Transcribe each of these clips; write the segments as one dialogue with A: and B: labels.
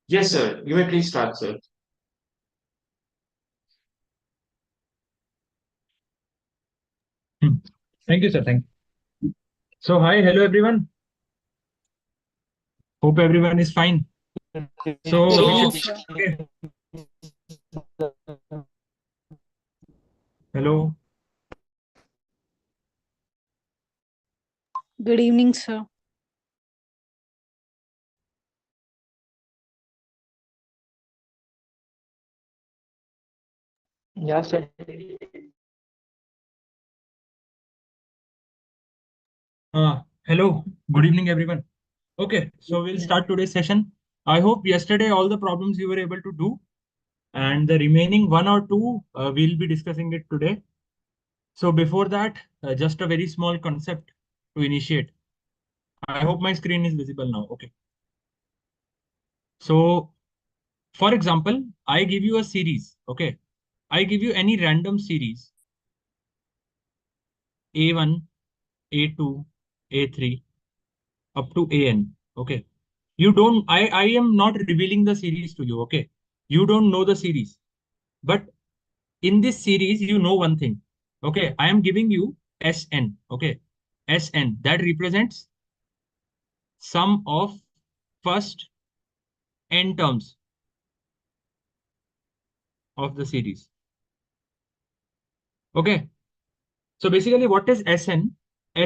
A: Yes, sir. You may please start, sir.
B: Hmm. Thank you, sir. Thank you. So, hi, hello everyone. Hope everyone is fine. So, we should.
C: Yes, sir.
B: Okay. Hello.
C: Good evening, sir.
D: Yeah, sir.
B: Hello. Good evening, everyone. Okay. So, we'll start today's session. I hope yesterday all the problems you were able to do, and the remaining one or two, we'll be discussing it today. So, before that, just a very small concept to initiate. I hope my screen is visible now. Okay. So, for example, I give you a series. Okay. I give you any random series A1, A2, A3 up to AN. Okay. You don't, I am not revealing the series to you. Okay. You don't know the series. But in this series, you know one thing. Okay. I am giving you SN. Okay. SN that represents sum of first n terms of the series. Okay. So basically, what is Sn?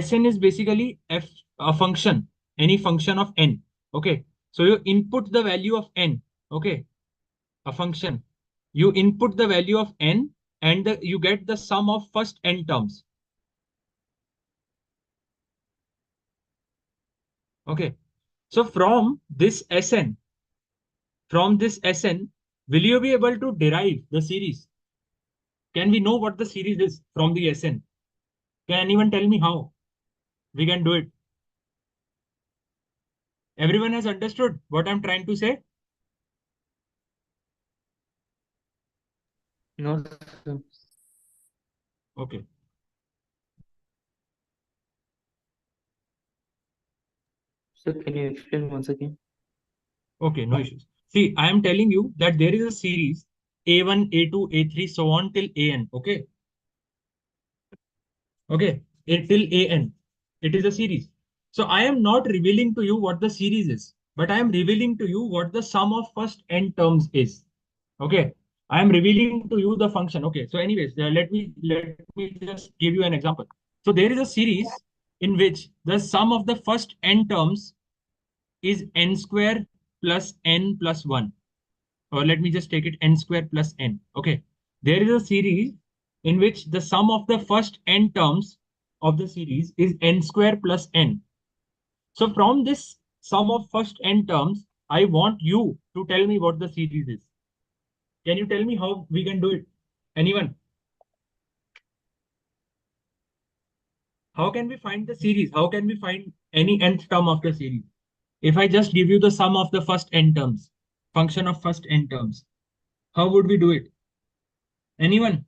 B: Sn is basically a function, any function of n. Okay. So you input the value of n. Okay. A function. You input the value of n and you get the sum of first n terms. Okay. So from this Sn, will you be able to derive the series? Can we know what the series is from the Sn? Can anyone tell me how we can do it? Everyone has understood what I'm trying to say?
D: No, sir.
B: Okay.
D: Sir, can you explain once again?
B: Okay, no issues. See, I am telling you that there is a series A1, A2, A3, so on till AN. Okay. Okay. Till AN. It is a series. So I am not revealing to you what the series is, but I am revealing to you what the sum of first n terms is. Okay. I am revealing to you the function. Okay. So, anyways, let me just give you an example. So there is a series in which the sum of the first n terms is n square plus n plus 1, or let me just take it n square plus n. Okay. There is a series in which the sum of the first n terms of the series is n square plus n. So from this sum of first n terms, I want you to tell me what the series is. Can you tell me how we can do it? Anyone? How can we find the series? How can we find any nth term of the series? If I just give you the sum of the first n terms, function of first n terms, how would we do it? Anyone?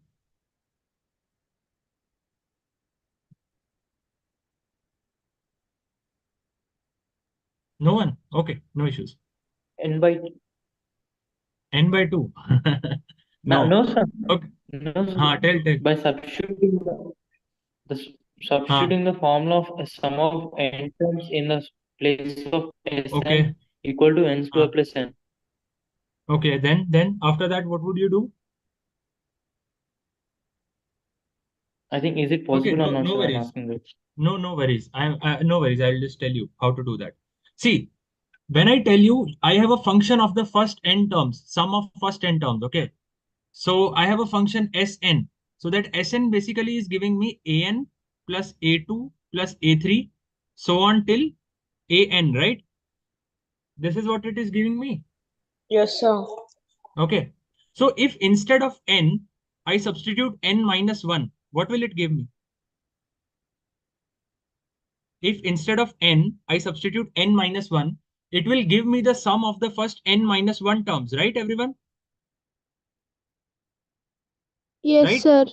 B: No one? Okay, no issues.
D: N by
B: N by 2.
D: no,
B: No.
D: no, sir.
B: Okay.
D: No, sir.
B: Tell.
D: By substituting
B: Haan.
D: substituting the formula of a sum of n terms in the place of Sn
B: Okay.
D: equal to n square
B: Haan.
D: plus n.
B: Okay. Then after that, what would you do?
D: I think is it
B: Okay.
D: possible or
B: No,
D: not,
B: no
D: sir? I'm
B: worries.
D: asking that.
B: No worries. No worries. I'll just tell you how to do that. See, when I tell you, I have a function of the first n terms, sum of first n terms. Okay. So I have a function Sn. So that Sn basically is giving me an plus a2 plus a3, so on till an, right? This is what it is giving me.
C: Yes, sir.
B: Okay. So if instead of n, I substitute n minus 1, what will it give me? If instead of n, I substitute n minus 1, it will give me the sum of the first n minus 1 terms, right, everyone?
E: Yes,
B: Right?
E: sir.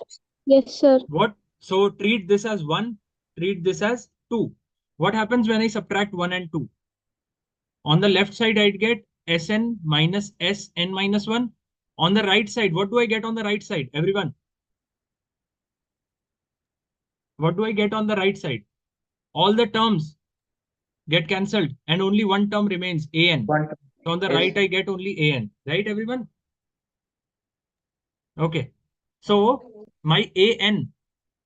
E: Yes, sir.
B: What? So treat this as 1, treat this as 2. What happens when I subtract 1 and 2? On the left side, I'd get Sn minus Sn minus 1. On the right side, what do I get on the right side? Everyone. What do I get on the right side? All the terms get cancelled and only one term remains, an.
D: One.
B: So on the
D: Yes.
B: right, I get only an. Right, everyone? Okay. So my an,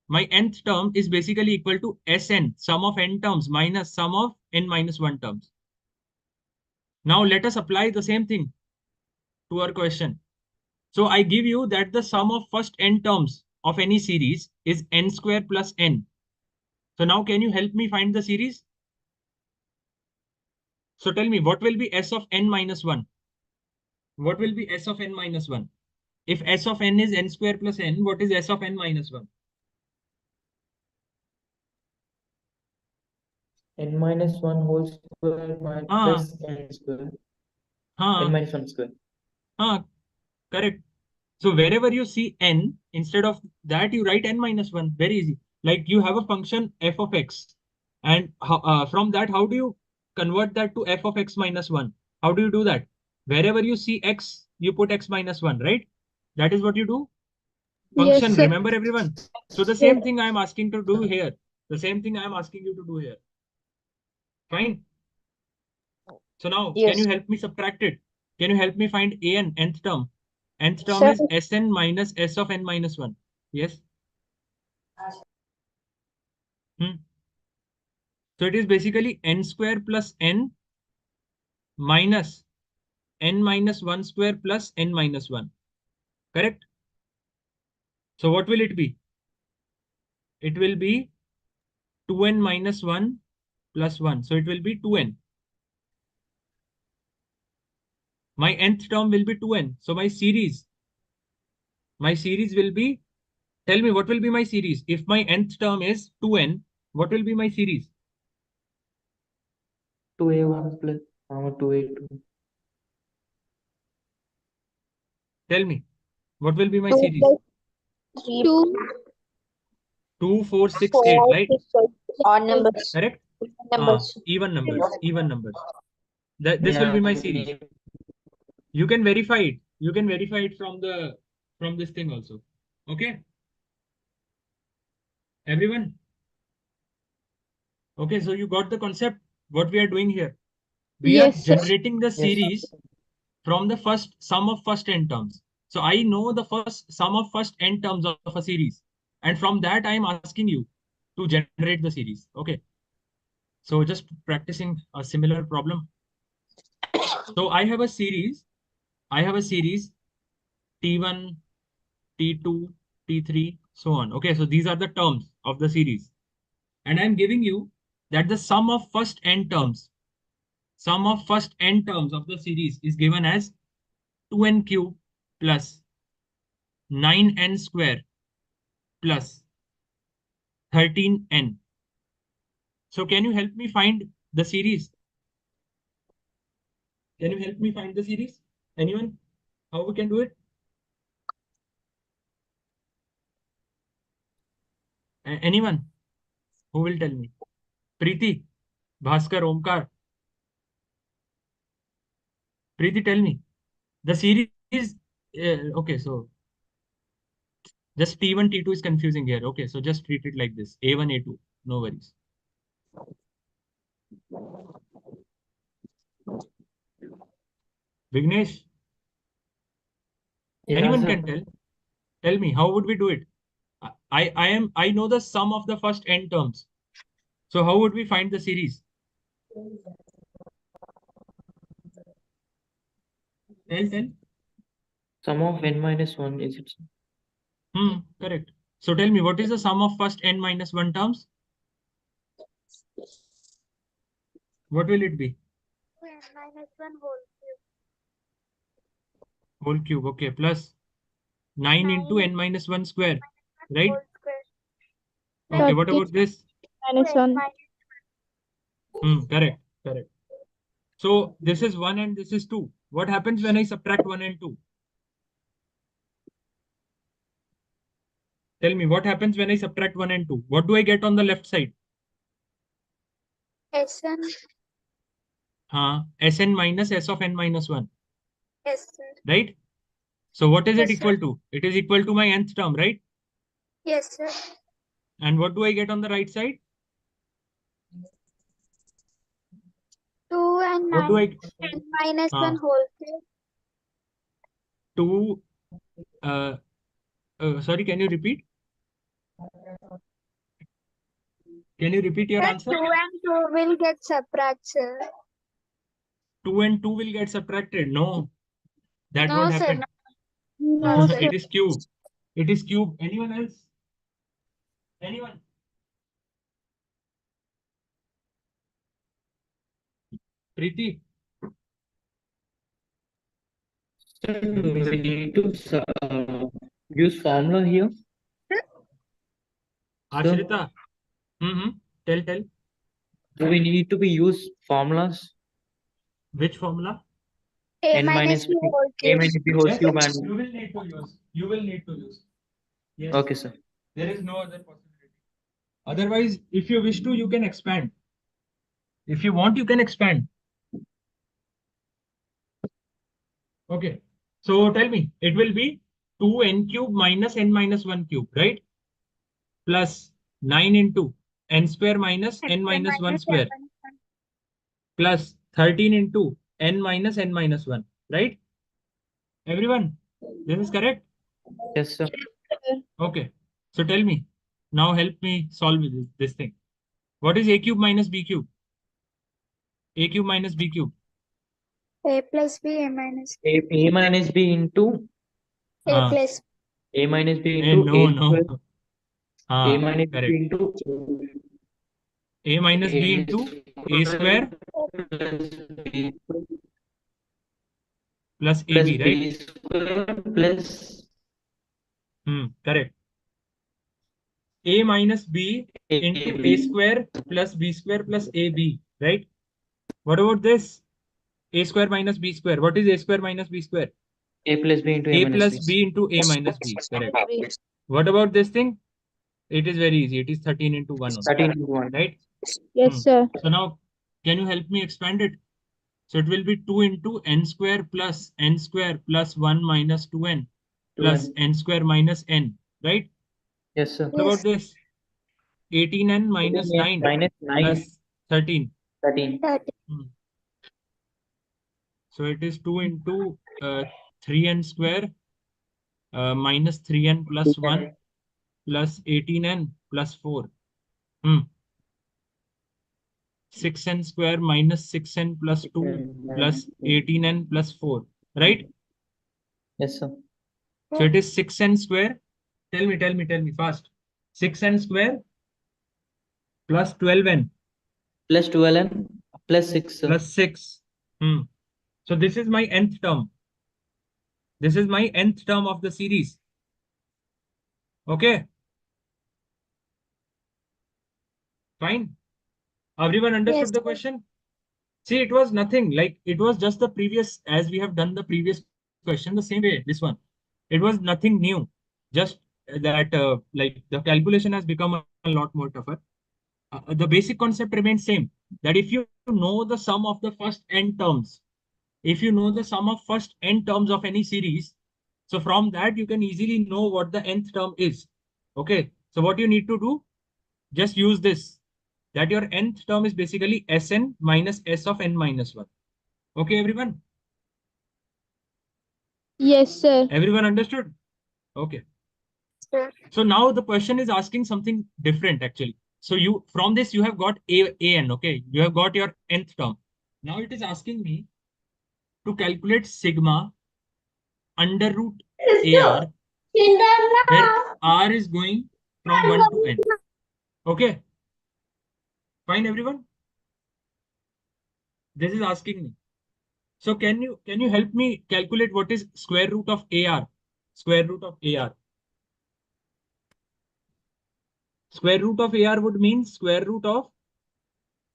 B: my nth term is basically equal to Sn, sum of n terms minus sum of n minus 1 terms. Now let us apply the same thing to our question. So I give you that the sum of first n terms of any series is n square plus n. So now can you help me find the series? So tell me, what will be S of n minus 1? What will be S of n minus 1? If S of n is n square plus n, what is S of n minus 1?
D: N minus 1 whole square plus n square. N minus 1 square.
B: Correct. So wherever you see n, instead of that you write n minus 1. Very easy. Like you have a function f of x, and from that, how do you convert that to f of x minus 1? How do you do that? Wherever you see x, you put x minus 1, right? That is what you do.
E: Yes,
B: Function,
E: sir.
B: remember everyone? So the same thing I am asking to do here. The same thing I am asking you to do here. Fine. So now, can you help me subtract it? Can you help me find an, nth term? Nth term
C: Sir.
B: is Sn minus S of n minus 1. Yes? So it is basically n square plus n minus n minus 1 square plus n minus 1. Correct? So what will it be? It will be 2n minus 1 plus 1. So it will be 2n. My nth term will be 2n. So my series will be, tell me what will be my series? If my nth term is 2n, what will be my series?
D: 2a1 plus 2a2.
B: Tell me, what will be my
C: 2
B: series?
C: plus 3
E: 2,
B: 2, 4, 6, 8,
C: 4,
B: right?
C: 6, 8. Odd numbers.
B: Correct?
C: Numbers.
B: Even numbers, even numbers. This will be my series. You can verify it. You can verify it from this thing also. Okay? Everyone? Okay, so you got the concept, what we are doing here. We are
E: yes, sir.
B: generating the series from the first sum of first n terms. So I know the first sum of first n terms of a series. And from that, I am asking you to generate the series. Okay. So just practicing a similar problem. So I have a series. T1, T2, T3, so on. Okay, so these are the terms of the series. And I'm giving you that the sum of first n terms of the series is given as 2n cube plus 9n square plus 13n. So can you help me find the series? Can you help me find the series? Anyone? How we can do it? Anyone who will tell me? Preeti, Bhaskar, Omkar. Preeti, tell me. The series okay, so just T1, T2 is confusing here. Okay, so just treat it like this. A1, A2. No worries. Vignesh,
D: Yeah,
B: anyone
D: sir.
B: can tell. Tell me, how would we do it? I know the sum of the first n terms. So how would we find the series? Tell.
D: Sum of n minus 1 is it?
B: Correct. So tell me, what is the sum of first n minus 1 terms? What will it be?
E: Minus 1 whole
B: Whole cube. Okay, plus 9 into n minus 1 square. Right?
E: square.
B: Okay, what
E: 30
B: about this?
E: minus 1.
B: Correct. So this is 1 and this is 2. What happens when I subtract 1 and 2? Tell me, what happens when I subtract 1 and 2? What do I get on the left side?
E: Sn
B: Sn minus S of n minus 1,
E: Yes, sir.
B: right? So what is it
E: Yes,
B: equal
E: sir.
B: to? It is equal to my nth term, right?
E: Yes, sir.
B: And what do I get on the right side?
E: 2 and
B: What do
E: 9
B: I?
E: and minus
B: Uh,
E: 1 whole cube.
B: 2. Sorry, can you repeat? Can you repeat your
E: Sir,
B: answer?
E: 2 and 2 will get subtract, sir.
B: 2 and 2 will get subtracted. No, that
E: No,
B: won't
E: sir.
B: happen.
E: No,
C: No,
E: sir.
B: It is cube. It is cube. Anyone else? Anyone? Preeti?
D: Sir, we need to use formula here. Sir,
B: Ashrita? Tell.
D: do we need to be use formulas?
B: Which formula?
E: A
D: N
E: minus
D: minus
E: B whole
D: A
E: cube.
D: minus B whole
B: Yes,
D: cube
B: you
D: and
B: will need to use. You will need to use. Yes.
D: okay, sir.
B: There is no other possibility. Otherwise, if you wish to, you can expand. If you want, you can expand. Okay. So tell me, it will be 2n cube minus n minus 1 cube, right? Plus 9 into n square minus n minus 1 square plus 13 into n minus 1, right? Everyone, this is correct?
D: Yes, sir.
B: Okay. So tell me, now help me solve this thing. What is a cube minus b cube? A cube minus b cube.
E: A plus B, A minus
D: A minus B into
E: A
B: Ah,
E: plus
D: A minus B into
B: no,
D: A square.
B: no.
D: A minus B
B: Correct.
D: into
B: A minus b
D: A
B: into a square
D: plus B
B: plus
D: plus
B: ab, right?
D: B square plus
B: Correct. A minus b into a
D: AB.
B: square plus b square plus ab, right? What about this? A square minus b square. What is a square minus b square?
D: A plus B into A
B: A
D: minus
B: plus
D: B.
B: b into a minus b. Correct. What about this thing? It is very easy. It is 13 into 1 only,
D: 13 into 1.
B: right?
C: Yes, sir.
B: So now, can you help me expand it? So it will be 2 into n square plus 1 minus 2n plus
D: 2n.
B: n square minus n, right?
D: Yes, sir.
B: What about this? 18n minus
D: 18n
B: 9
D: minus 9,
B: plus 13.
D: 13.
E: 30.
B: Hmm. So it is 2 into 3n square minus 3n plus 1 plus 18n plus 4. 6n square minus 6n plus 2 plus 18n plus 4, right?
D: Yes, sir.
B: So it is 6n square. Tell me fast. 6n square plus 12n
D: Plus 12n plus 6, sir.
B: plus 6. So this is my nth term. This is my nth term of the series. Okay, fine. Everyone understood
E: Yes,
B: the
E: sir.
B: question? See, it was nothing. Like, it was just the previous, as we have done the previous question, the same way, this one. It was nothing new. Just that, like, the calculation has become a lot more tougher. The basic concept remains same. That if you know the sum of the first n terms, if you know the sum of first n terms of any series, so from that you can easily know what the nth term is. Okay, so what you need to do, just use this, that your nth term is basically Sn minus S of n minus 1. Okay, everyone?
C: Yes, sir.
B: Everyone understood? Okay.
E: Sir.
B: So now the question is asking something different actually. So you, from this you have got an, okay? You have got your nth term. Now it is asking me to calculate sigma under root AR, where R is going from 1 to n. Okay, fine everyone? This is asking me. So can you help me calculate what is square root of AR? Square root of AR. Square root of AR would mean square root of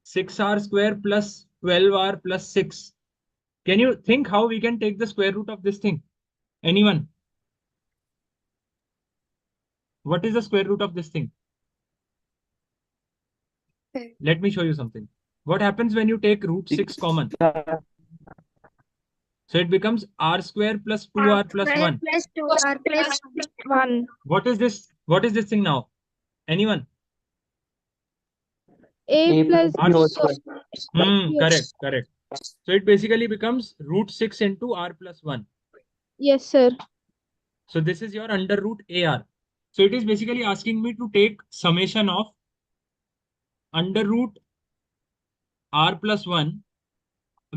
B: 6r square plus 12r plus 6. Can you think how we can take the square root of this thing? Anyone? What is the square root of this thing?
E: Okay.
B: Let me show you something. what happens when you take root 6 common? So it becomes r square plus 2r plus 1.
E: Plus 2r plus
C: 1.
B: What is this? What is this thing now? Anyone?
C: A plus
B: R
C: B
D: whole
C: so,
D: square.
B: Correct, correct. So it basically becomes root 6 into r plus 1.
C: Yes, sir.
B: So this is your under root AR. So it is basically asking me to take summation of under root r plus 1,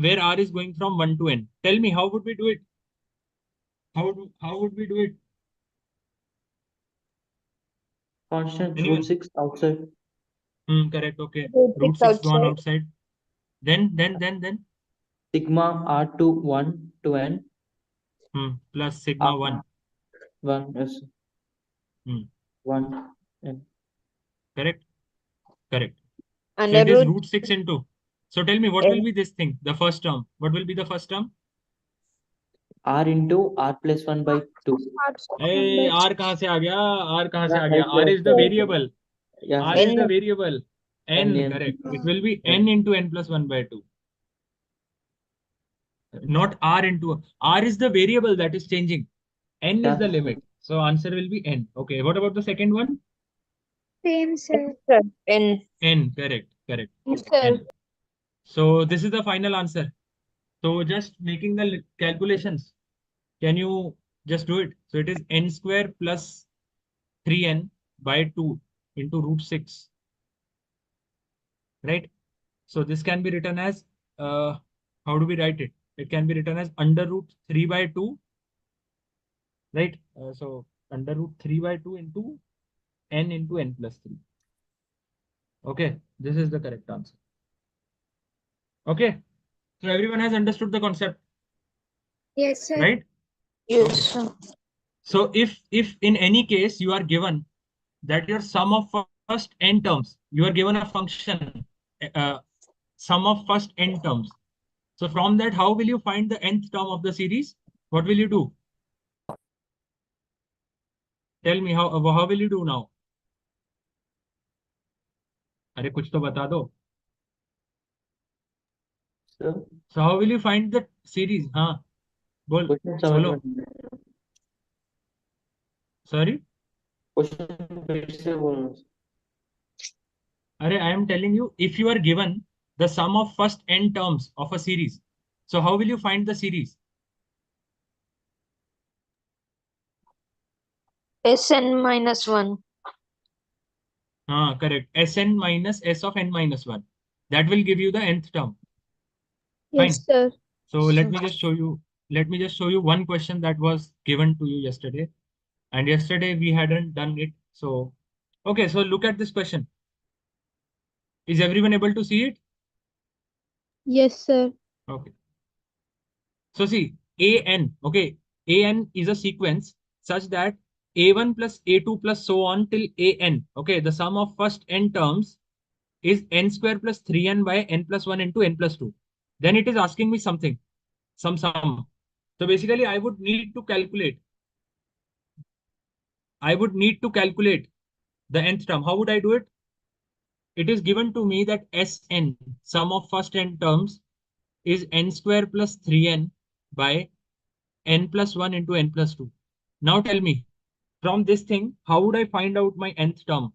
B: where r is going from 1 to n. Tell me, how would we do it? How would we do it?
D: Constant
B: Anyone?
D: root 6 outside.
B: Correct. Okay.
C: Root
B: Root
C: 6
B: 6 gone
C: outside.
B: outside. Then
D: Sigma r to 1 to n.
B: Plus sigma 1.
D: 1, yes.
B: Hmm.
D: 1 n.
B: Correct. Correct. So
C: Under
B: it is
C: root
B: root 6 into. So tell me, what will be this thing? The first term. What will be the first term?
D: R into r plus 1 by 2.
B: Hey, r कहाँ से आ गया? R कहाँ से
D: Yeah,
B: आ गया?
D: right
B: R
D: there.
B: is the variable.
D: Yeah,
B: R
D: sir.
B: is the variable. N,
D: N.
B: correct. It will be n into n plus 1 by 2. Not R into. R is the variable that is changing. N is the
D: Yeah.
B: limit. So answer will be n. Okay. What about the second one?
E: same, sir.
C: N.
B: N, correct. Correct.
C: Yes, sir.
B: N. So this is the final answer. So just making the calculations. Can you just do it? So it is n square plus 3n by 2 into root 6. Right? So this can be written as, how do we write it? It can be written as under root 3 by 2, right? So under root 3 by 2 into n plus 3. Okay, this is the correct answer. Okay, so everyone has understood the concept,
E: Yes, sir.
B: right?
C: Yes, sir.
B: So if in any case you are given that your sum of first n terms, you are given a function, uh, sum of first n terms. So from that, how will you find the nth term of the series? What will you do? Tell me, how will you do now? अरे कुछ तो बता दो.
D: So,
B: So how will you find the series? हाँ, बोल,
D: question समझ
B: बोलो.
D: में नहीं आया.
B: Sorry?
D: Question फिर से बोलो.
B: अरे I am telling you, if you are given the sum of first n terms of a series, so how will you find the series?
C: Sn minus 1.
B: Correct. Sn minus s of n minus 1. That will give you the nth term.
C: Yes,
B: Fine.
C: sir.
B: So let me just show you. Let me just show you one question that was given to you yesterday. And yesterday we hadn't done it. So, okay. So look at this question. Is everyone able to see it?
C: Yes, sir.
B: Okay. So see, an, okay, an is a sequence such that a1 plus a2 plus so on till an. Okay, the sum of first n terms is n square plus 3n by n plus 1 into n plus 2. Then it is asking me something, some sum. So basically, I would need to calculate the nth term. How would I do it? It is given to me that Sn, sum of first n terms, is n square plus 3n by n plus 1 into n plus 2. Now tell me, from this thing, how would I find out my nth term?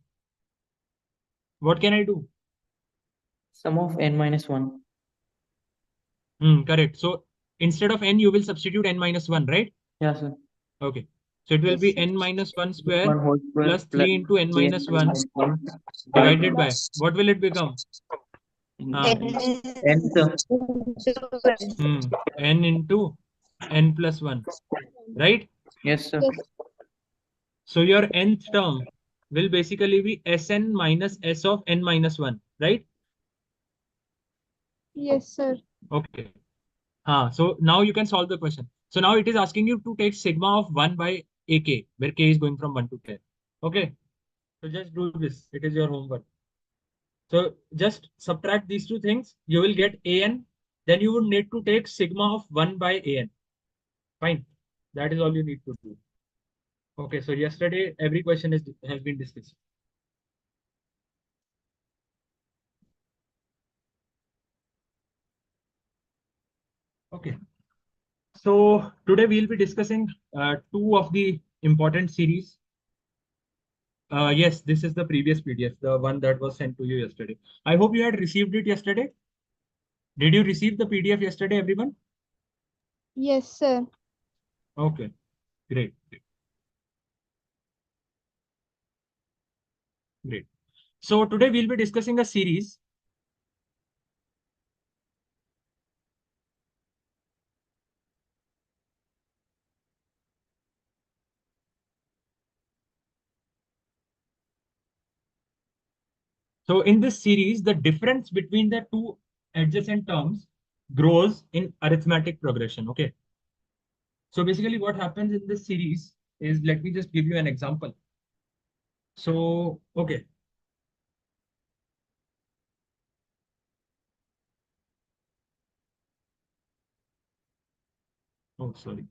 B: What can I do?
D: Sum of n minus 1.
B: Correct. So instead of n, you will substitute n minus 1, right?
D: Yeah, sir.
B: Okay. So it will
C: Yes,
B: be
C: sir.
B: n minus 1 square
D: 1 whole square
B: plus 3 into n
D: three
B: minus 1
D: 1
B: divided by, what will it become?
C: N
D: n, sir.
B: N into n plus 1, right?
D: Yes, sir.
C: Yes,
B: So your nth term will basically be Sn minus s of n minus 1, right?
C: yes, sir.
B: Okay. So now you can solve the question. So now it is asking you to take sigma of 1 by ak, where k is going from 1 to 10. Okay. So just do this. It is your homework. So just subtract these two things. You will get an. Then you would need to take sigma of 1 by an. Fine. That is all you need to do. Okay. So yesterday, every question has been discussed. Okay. So today we'll be discussing two of the important series. Yes, this is the previous PDF, the one that was sent to you yesterday. I hope you had received it yesterday. Did you receive the PDF yesterday, everyone?
C: Yes, sir.
B: Okay, great. Great. So today we'll be discussing a series. So in this series, the difference between the two adjacent terms grows in arithmetic progression. Okay. So basically what happens in this series is, let me just give you an example. So, okay. Oh, sorry.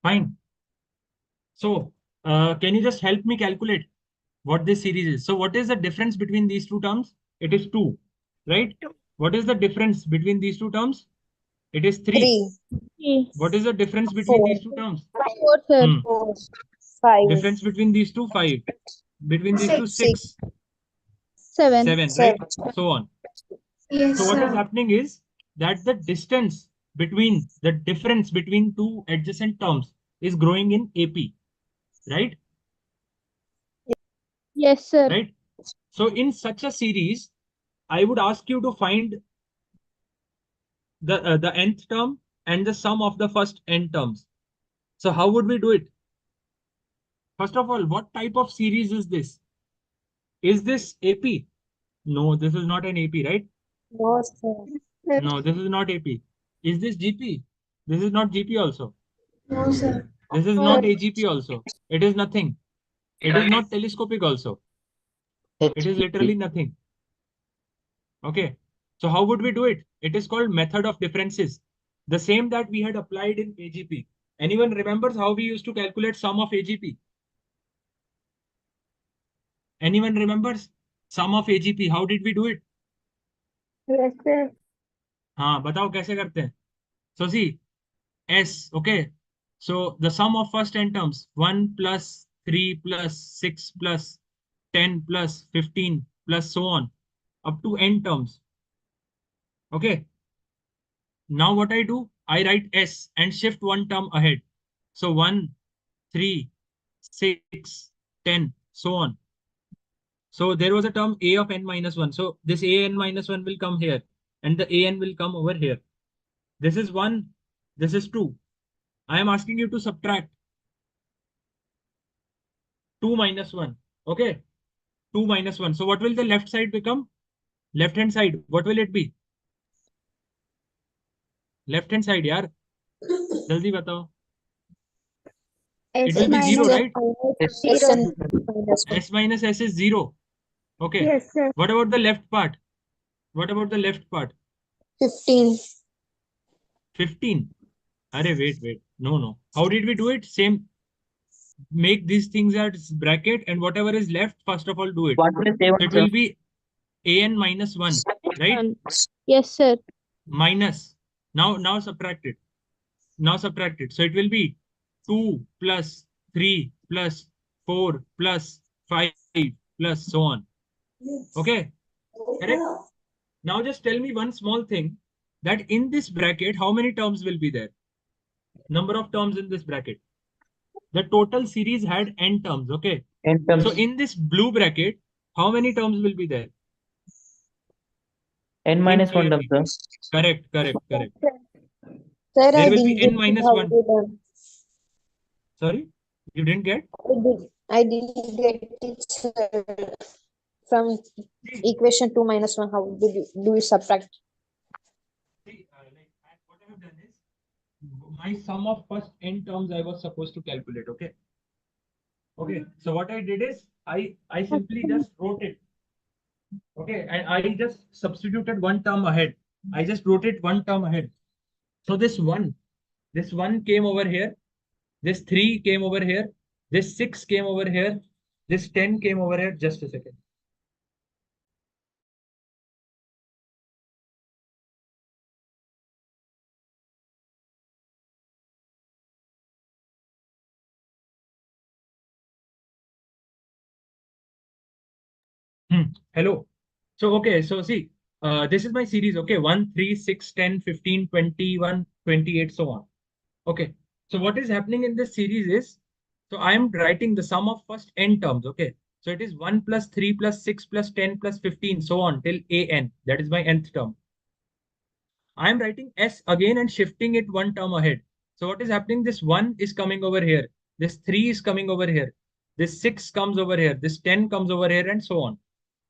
B: Fine. So, can you just help me calculate what this series is? So, what is the difference between these two terms? It is 2, right? What is the difference between these two terms? It is 3.
C: 3,
B: What is the difference between
F: 4,
B: these two terms?
C: 4, sir.
F: 4, 5,
B: Difference between these two, 5. Between these two,
F: 6,
B: 6,
C: 7.
B: 7,
F: 7.
B: right? So on.
E: Yes,
B: So what is
E: sir.
B: happening is that the distance between the difference between two adjacent terms is growing in AP, right?
C: Yes, sir.
B: Right. So in such a series, I would ask you to find the nth term and the sum of the first n terms. So how would we do it? First of all, what type of series is this? Is this AP? No, this is not an AP, right?
F: No, sir.
B: No, this is not AP. Is this GP? This is not GP also.
E: No, sir.
B: This is not AGP also. It is nothing. It is not telescopic also. It is literally nothing. Okay. So how would we do it? It is called method of differences. The same that we had applied in AGP. Anyone remembers how we used to calculate sum of AGP? Anyone remembers sum of AGP? How did we do it?
E: Yes, sir.
B: हाँ बताओ कैसे करते हैं? So see, S, okay. So the sum of first n terms, 1 plus 3 plus 6 plus 10 plus 15 plus so on up to n terms. Okay. Now what I do, I write S and shift one term ahead. So 1, 3, 6, 10, so on. So there was a term A of n minus 1. So this A n minus 1 will come here and the A n will come over here. This is 1, this is 2. I am asking you to subtract 2 minus 1. Okay. 2 minus 1. So what will the left side become? Left hand side. What will it be? Left hand side, yaar. Jaldi batao. It
E: S
B: will be 0,
E: minus
B: right?
F: S
E: 0.
F: and minus 1.
B: S minus S is 0. Okay.
E: Yes, sir.
B: What about the left part? What about the left part?
F: 15.
B: 15. Arey, wait. No. How did we do it? Same. Make these things as bracket and whatever is left, first of all, do it.
G: 1 plus
B: So
G: 7,
B: it
G: sir.
B: will be an minus 1, right?
C: 1. Yes, sir.
B: Minus. Now subtract it. Now subtract it. So it will be 2 plus 3 plus 4 plus 5 plus so on. Okay, correct? Now just tell me one small thing, that in this bracket, how many terms will be there? Number of terms in this bracket. The total series had n terms, okay?
G: N terms.
B: So in this blue bracket, how many terms will be there?
G: N minus 1
B: AP.
G: terms, sir.
B: Correct.
F: Sir,
B: There
F: I
B: will be
F: didn't
B: n
F: get
B: minus
F: how
B: 1.
F: to learn.
B: Sorry, you didn't get?
F: I didn't get it, sir. From equation 2 minus 1, how do you subtract?
B: See, what I have done is, my sum of first n terms I was supposed to calculate, okay? Okay, so what I did is, I simply just wrote it. Okay, and I just substituted one term ahead. I just wrote it one term ahead. So this one came over here. This 3 came over here. This 6 came over here. This 10 came over here. Just a second. Hello. So, okay. So, see, this is my series. Okay. 1, 3, 6, 10, 15, 21, 28, so on. Okay. So, what is happening in this series is, so I am writing the sum of first n terms. Okay. So, it is 1 plus 3 plus 6 plus 10 plus 15, so on till an. That is my nth term. I am writing s again and shifting it one term ahead. So, what is happening? This 1 is coming over here. This 3 is coming over here. This 6 comes over here. This 10 comes over here, and so on.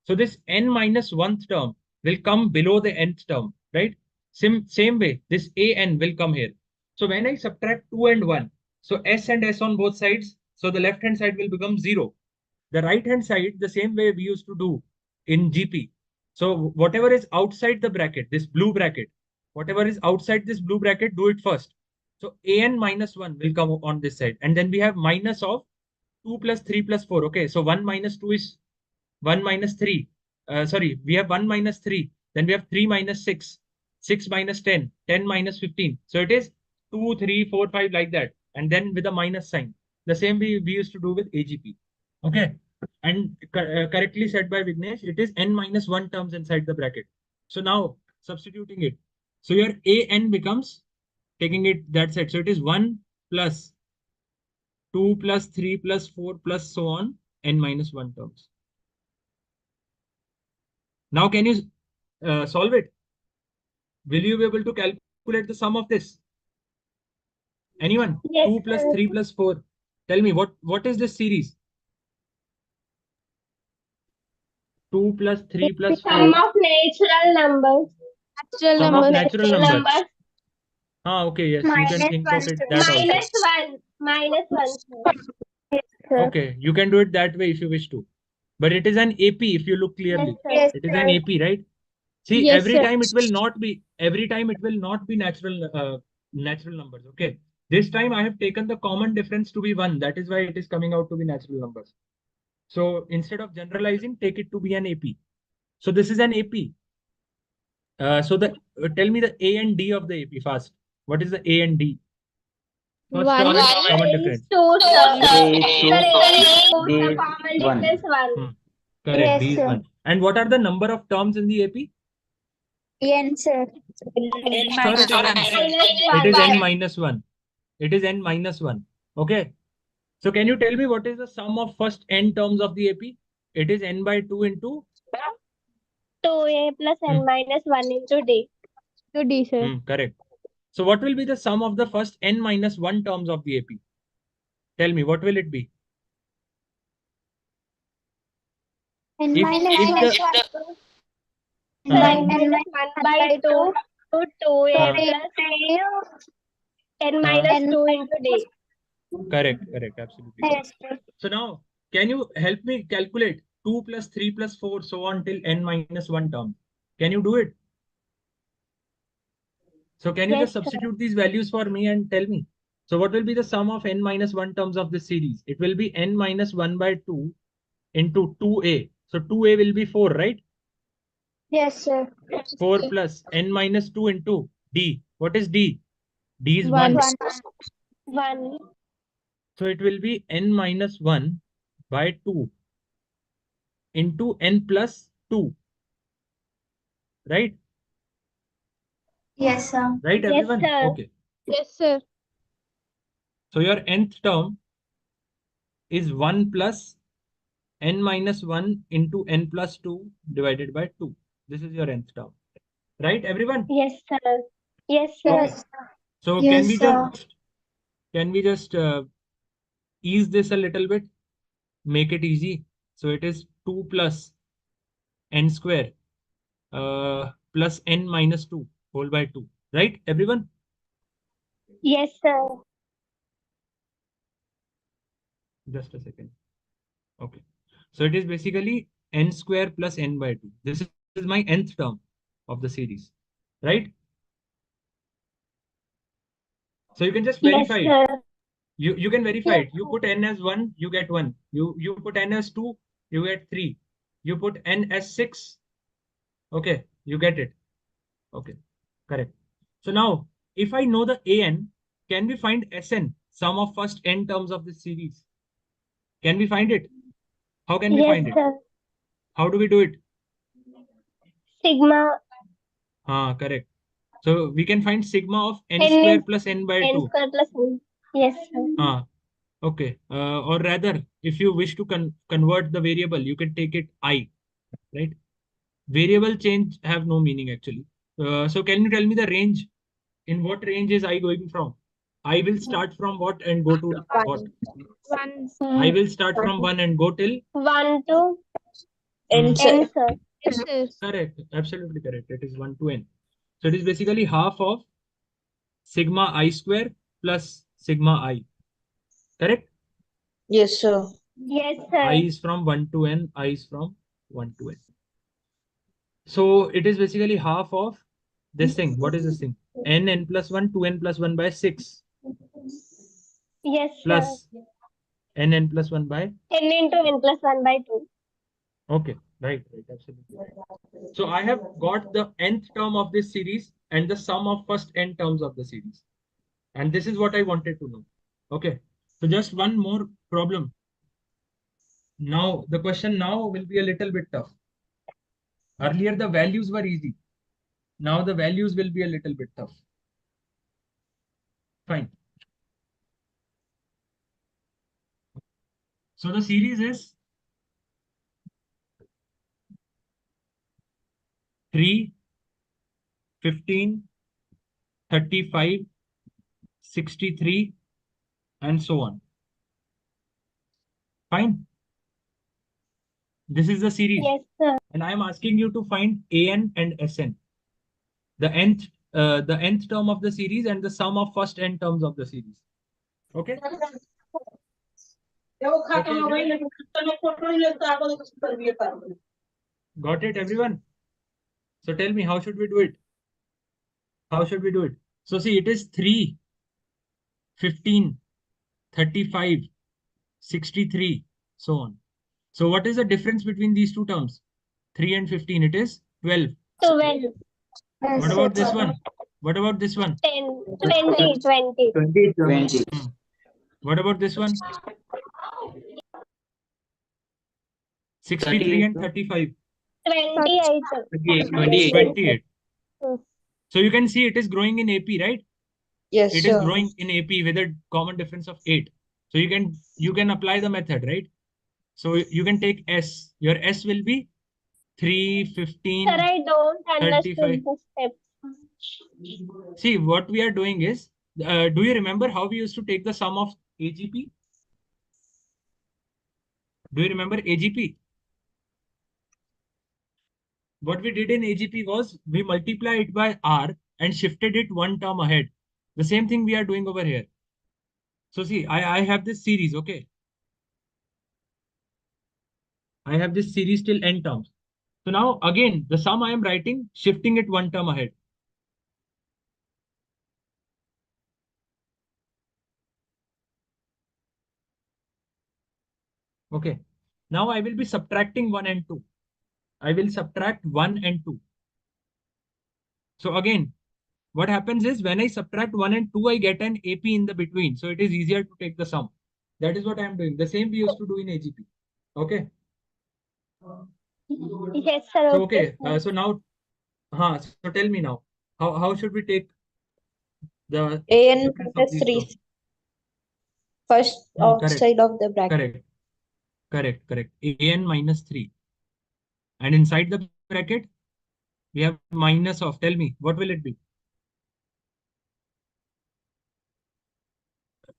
B: So this n minus 1th term will come below the nth term, right? Same way, this an will come here. So when I subtract 2 and 1, so s and s on both sides, so the left hand side will become 0. The right hand side, the same way we used to do in GP. So whatever is outside the bracket, this blue bracket, whatever is outside this blue bracket, do it first. So an minus 1 will come on this side. And then we have minus of 2 plus 3 plus 4. Okay, so 1 minus 2 is 1 minus 3. Sorry, we have 1 minus 3. Then we have 3 minus 6. 6 minus 10. 10 minus 15. So it is 2, 3, 4, 5 like that. And then with a minus sign. The same we used to do with AGP. Okay. And correctly said by Vignesh, it is n minus 1 terms inside the bracket. So now substituting it. So your an becomes, taking it that side. So it is 1 plus 2 plus 3 plus 4 plus so on, n minus 1 terms. Now, can you solve it? Will you be able to calculate the sum of this? Anyone?
E: Yes,
B: 2 plus
E: sir.
B: 3 plus 4. Tell me, what is this series? 2 plus 3 plus 4.
E: Sum of natural numbers.
C: Natural
B: Sum of
C: numbers.
B: natural numbers. Okay, yes, you can
E: Minus
B: think
E: 1,
B: of it
E: sir.
B: that also.
E: Minus 1. Minus 1, sir. Yes, sir.
B: Okay, you can do it that way if you wish to. But it is an AP if you look clearly.
E: Yes,
B: It is an
E: sir.
B: AP, right? See,
C: Yes,
B: every
C: sir.
B: time it will not be natural numbers. Okay. This time I have taken the common difference to be 1. That is why it is coming out to be natural numbers. So instead of generalizing, take it to be an AP. So this is an AP. Tell me the A and D of the AP fast. What is the A and D? First
C: One.
B: term is
E: A
B: common
E: is
B: difference.
E: 2, sir.
G: A is
E: Sir,
G: 2,
E: A is 2,
G: D
E: the
G: is
E: common
G: 1.
E: difference 1.
B: Correct.
E: Yes,
B: D is
E: sir.
B: 1. And what are the number of terms in the AP?
E: N, sir.
B: Sure, it is n.
E: Minus
B: It is
E: 1.
B: n minus 1. It is n minus 1. Okay. So can you tell me what is the sum of first n terms of the AP? It is n by 2 into
E: 2A plus N minus 1 into D.
C: To D, sir.
B: correct. So what will be the sum of the first n minus 1 terms of the AP? Tell me, what will it be?
E: N
B: If
E: minus
B: if
E: 1.
B: the
E: Sir, N minus 1 by 2 to 2A plus N minus 2 into D.
B: correct, absolutely correct.
E: Yes, sir.
B: So now, can you help me calculate 2 plus 3 plus 4 so on till n minus 1 term? Can you do it? So can you
E: Yes,
B: just
E: sir.
B: substitute these values for me and tell me? So what will be the sum of n minus 1 terms of this series? It will be n minus 1 by 2 into 2a. So 2a will be 4, right?
E: Yes, sir.
B: 4 plus n minus 2 into d. What is d? D is
C: 1.
B: 1.
E: 1.
B: So it will be n minus 1 by 2 into n plus 2. Right?
E: Yes, sir.
B: Right,
E: Yes,
B: everyone?
E: sir.
B: Okay.
C: Yes, sir.
B: So your nth term is 1 plus n minus 1 into n plus 2 divided by 2. This is your nth term. Right, everyone?
E: Yes, sir. Yes, sir.
B: Okay. So
E: Yes,
B: can we just ease this a little bit? Make it easy. So it is 2 plus n square plus n minus 2 whole by 2. Right, everyone?
E: Yes, sir.
B: Just a second. Okay. So it is basically n square plus n by 2. This is my nth term of the series, right? So you can just
E: Yes,
B: verify it.
E: sir.
B: You can verify
E: Yes,
B: it. You put n as 1, you get 1. You put n as 2, you get 3. You put n as 6, okay, you get it. Okay, correct. So now, if I know the an, can we find Sn, sum of first n terms of this series? Can we find it? How can we
E: yes,
B: find it?
E: sir.
B: How do we do it?
E: Sigma
B: Correct. So we can find sigma of n
E: n
B: square
E: is
B: plus n by
E: n
B: 2.
E: square plus n. Yes, sir.
B: Okay. Or rather, if you wish to convert the variable, you can take it I, right? Variable change have no meaning actually. So can you tell me the range? In what range is I going from? I will start from what and go to what?
F: 1.
B: I will start from 1 and go till?
E: 1 to
B: Hmm,
E: n, sir.
C: Yes, sir.
B: correct. Absolutely correct. It is 1 to n. So it is basically half of sigma I square plus sigma I. Correct?
F: Yes, sir.
E: Yes,
B: I
E: sir.
B: is from 1 to n, I is from 1 to n. So it is basically half of this thing. What is this thing? n plus 1, 2n plus 1 by 6
E: Yes, sir.
B: plus n plus 1 by.
E: n into n plus 1 by 2.
B: Okay, right, absolutely. So I have got the nth term of this series and the sum of first n terms of the series. And this is what I wanted to know. Okay, so just one more problem. Now, the question now will be a little bit tough. Earlier, the values were easy. Now, the values will be a little bit tough. Fine. So the series is 3, 15, 35, 63, and so on. Fine. This is the series.
E: Yes, sir.
B: And I am asking you to find an and Sn. The nth term of the series and the sum of first n terms of the series. Okay? Got it, everyone? So tell me, how should we do it? How should we do it? So see, it is 3, 15, 35, 63, so on. So what is the difference between these two terms? 3 and 15, it is 12.
E: 12.
B: What about this one? What about this one?
E: 10. 20. 20.
A: 20.
B: What about this one? 63 and 35.
E: 28.
B: 28. So you can see it is growing in AP, right?
F: Yes,
B: It is
F: sir.
B: growing in AP with a common difference of 8. So you can apply the method, right? So you can take S. Your S will be 3, 15,
E: Sir, I don't
B: 35.
E: understood the steps.
B: See, what we are doing is, do you remember how we used to take the sum of AGP? Do you remember AGP? What we did in AGP was we multiply it by R and shifted it one term ahead. The same thing we are doing over here. So see, I have this series, okay? I have this series till n terms. So now again, the sum I am writing, shifting it one term ahead. Okay. Now I will be subtracting 1 and 2. I will subtract 1 and 2. So again, what happens is when I subtract 1 and 2, I get an AP in the between. So it is easier to take the sum. That is what I am doing. The same we used to do in AGP. Okay.
E: Yes, sir.
B: So
E: Okay.
B: okay. So now, so tell me now, how should we take the
F: An
B: difference of
F: minus
B: these
F: 3.
B: terms?
F: First
B: Correct.
F: outside of the bracket.
B: Correct. An minus 3. And inside the bracket, we have minus of. Tell me, what will it be?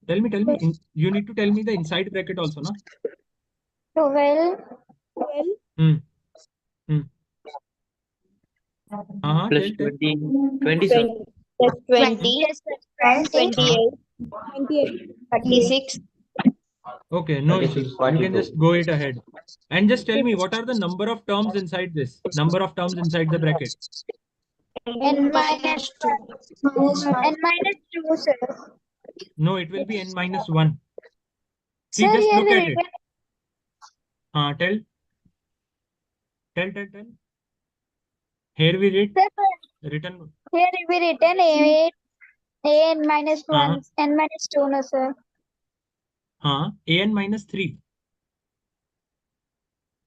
B: Tell me. You need to tell me the inside bracket also, no?
E: 12.
B: Hmm.
G: Plus
B: Tell.
G: 20, sir.
F: 20 plus 20,
E: Yes, sir. 20.
F: 28,
C: 28.
F: 36,
B: Okay, no
A: I guess
B: issues.
A: it's
B: You can
A: 42.
B: just go it ahead. And just tell me what are the number of terms inside this? Number of terms inside the bracket.
F: N minus 2. N minus 2, sir.
B: No, it will be n minus 1. See,
F: Sir,
B: just
F: here
B: look
F: we
B: at it.
F: written,
B: Tell. Here we read
F: sir,
B: written.
F: here we written A n minus 1,
B: Uh,
F: N minus 2, no, sir.
B: an minus 3.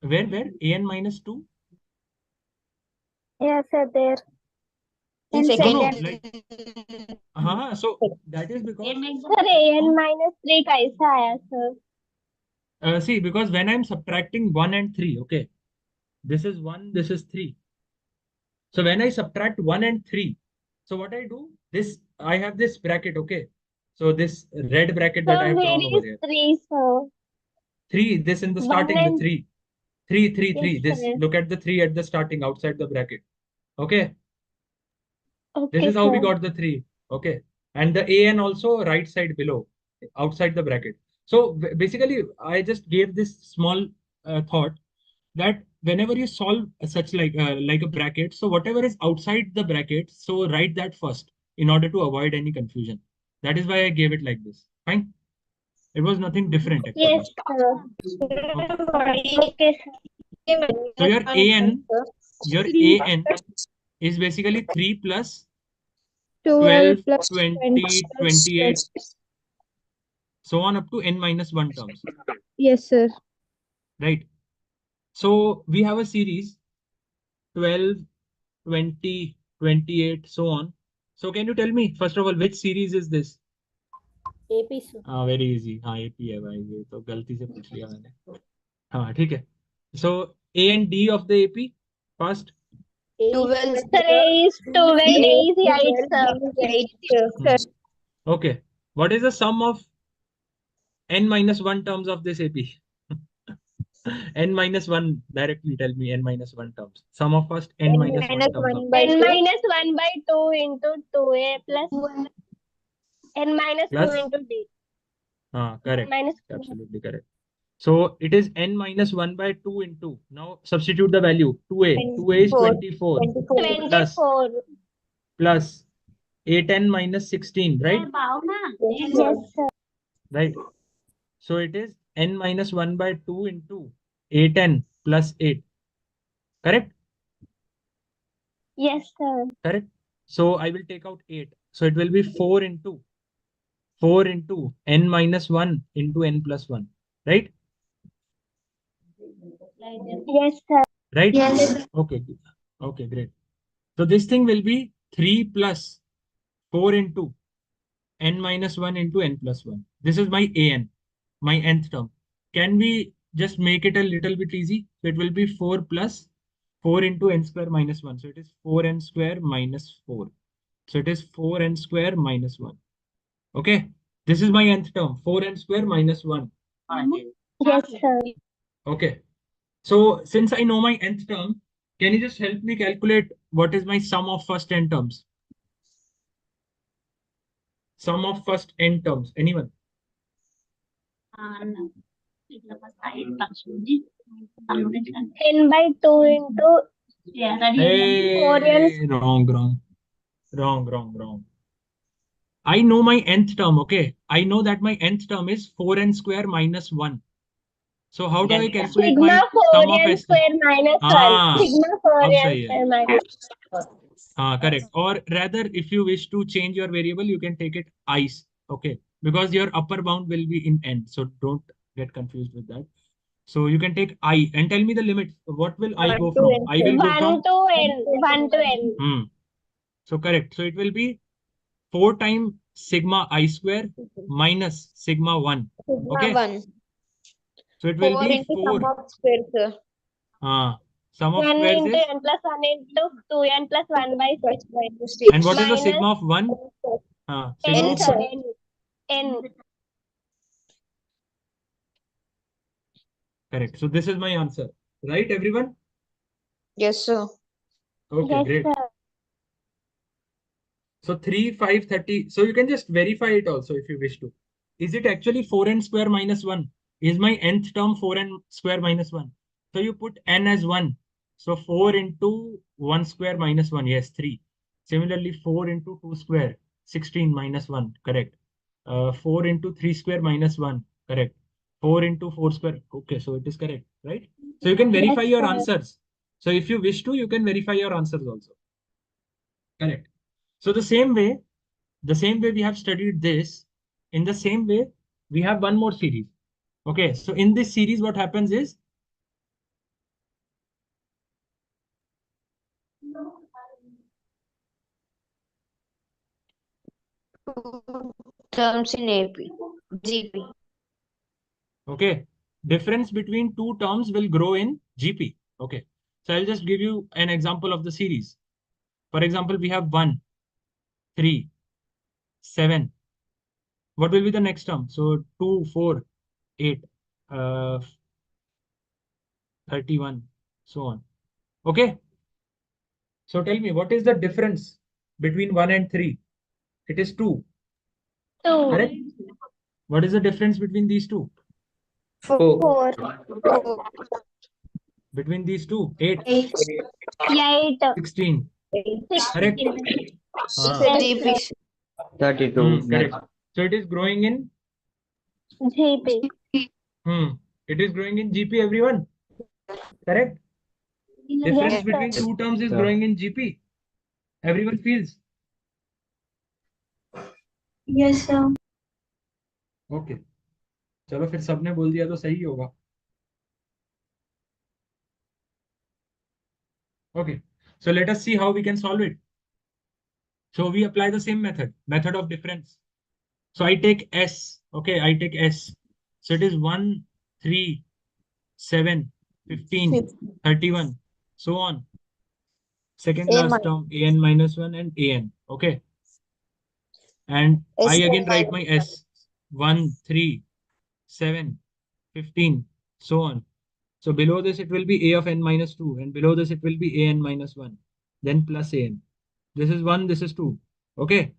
B: Where? An minus 2?
F: Yes, sir, there. In
B: No,
F: second.
B: like, so that is because,
E: Sir, an minus 3 कैसा आया sir?
B: see, because when I'm subtracting 1 and 3, okay, this is 1, this is 3. So when I subtract 1 and 3, so what I do, I have this bracket, okay. So this red bracket that I
E: So
B: have
E: where
B: drawn over
E: is
B: here.
E: 3 sir?
B: 3, this in the
E: 1
B: starting, the
E: and
B: 3. 3, 3, 3.
E: yes
B: This,
E: sir.
B: look at the 3 at the starting outside the bracket. Okay. This
E: Okay
B: is how we
E: sir.
B: got the 3. Okay. And the an also right side below, outside the bracket. So basically, I just gave this small thought that whenever you solve such like a bracket, so whatever is outside the bracket, so write that first in order to avoid any confusion. That is why I gave it like this. Fine. It was nothing different actually.
E: Yes sir.
B: Okay.
E: Okay sir.
B: So your an is basically 3 plus 12,
C: 12 plus
B: 20, 28, so on up to n minus 1 terms,
C: Yes, sir.
B: right? So we have a series 12, 20, 28, so on. So can you tell me, first of all, which series is this?
E: AP sir.
B: Very easy. AP है भाई, ये तो गलती से पूछ लिया मैंने. ठीक है. So A and D of the AP first.
F: 12.
E: Sir, A is 12, A is 8 sir.
B: Okay. What is the sum of n minus 1 terms of this AP? n minus 1, directly tell me n minus 1 terms. Sum of first n minus 1 terms of
F: by
E: N
F: 2.
E: minus 1 by 2 into 2A plus N minus 2
B: plus.
E: into D.
B: Correct.
E: Minus
B: Absolutely correct. So it is n minus 1 by 2 into. Now substitute the value. 2a. 2a is 24.
E: 24.
B: Plus a10 minus 16, right?
E: Yes sir.
B: Right. So it is n minus 1 by 2 into a10 plus 8. Correct?
E: Yes sir.
B: Correct. So I will take out 8. So it will be 4 into n minus 1 into n plus 1. Right?
E: Yes sir.
B: Right?
F: Yes.
B: Okay. Okay, great. So this thing will be 3 plus 4 into n minus 1 into n plus 1. This is my an, my nth term. Can we just make it a little bit easy? So it will be 4 plus 4 into n square minus 1. So it is 4n square minus 4. So it is 4n square minus 1. Okay. This is my nth term, 4n square minus 1.
E: Yes sir.
B: Okay. So since I know my nth term, can you just help me calculate what is my sum of first n terms? Sum of first n terms. Anyone?
E: N by 2 into
B: Hey, wrong. I know my nth term, okay? I know that my nth term is 4n square minus 1. So how do I calculate my
E: sigma
B: sum of
E: 4n
B: s?
E: square minus 1. Sigma
B: अब
E: 4n
B: सही है.
E: square minus
B: Correct. Or rather, if you wish to change your variable, you can take it i's, okay? Because your upper bound will be in n, so don't get confused with that. So you can take I and tell me the limit. What will I go from? I will go from
E: 1 to n. 1 to n.
B: So correct. So it will be 4 times sigma I square minus sigma 1. Okay.
F: 1.
B: So it will
F: 4
B: be
F: into
B: 4.
F: sum of square, sir.
B: Sum of
E: 1
B: squares
E: into
B: is.
E: n plus 1 into 2n plus 1 by 6.
B: And what is the
E: minus
B: sigma of 1? Sigma
E: n
B: of
E: sir.
B: 1.
E: N.
B: Correct. So this is my answer. Right, everyone?
F: Yes, sir.
B: Okay,
E: Yes
B: great.
E: sir.
B: So 3, 5, 30. So you can just verify it also if you wish to. is it actually 4n square minus 1? Is my nth term 4n square minus 1? So you put n as 1. So 4 into 1 square minus 1, yes, 3. Similarly, 4 into 2 square, 16 minus 1, correct. 4 into 3 square minus 1, correct. 4 into 4 square, okay, so it is correct, right? So you can verify your answers. So if you wish to, you can verify your answers also. Correct. So the same way we have studied this, in the same way, we have one more series. Okay, so in this series, what happens is,
F: Terms in AP, GP.
B: okay, difference between two terms will grow in GP. Okay, so I'll just give you an example of the series. For example, we have 1, 3, 7. What will be the next term? So 2, 4, 8, 31, so on. Okay, so tell me, what is the difference between 1 and 3? It is 2,
E: 2,
B: correct? What is the difference between these two?
E: 4,
B: Between these two, 8,
E: 8,
B: 16, correct?
E: 16.
F: GP.
G: 32.
B: Correct. So it is growing in,
E: GP.
B: it is growing in GP, everyone. Correct? Difference
E: Yes,
B: between
E: sir.
B: two terms is growing in GP. Everyone feels.
E: Yes, sir.
B: Okay. चलो फिर सबने बोल दिया तो सही होगा. Okay. So let us see how we can solve it. So we apply the same method of difference. So I take S. Okay, I take S. So it is 1, 3, 7, 15, 31, so on. Second
F: A
B: last term, an minus 1 and an. Okay. And I again write my S. 1, 3, 7, 15, so on. So below this, it will be a of n minus 2. And below this, it will be an minus 1. Then plus an. This is 1, this is 2. Okay.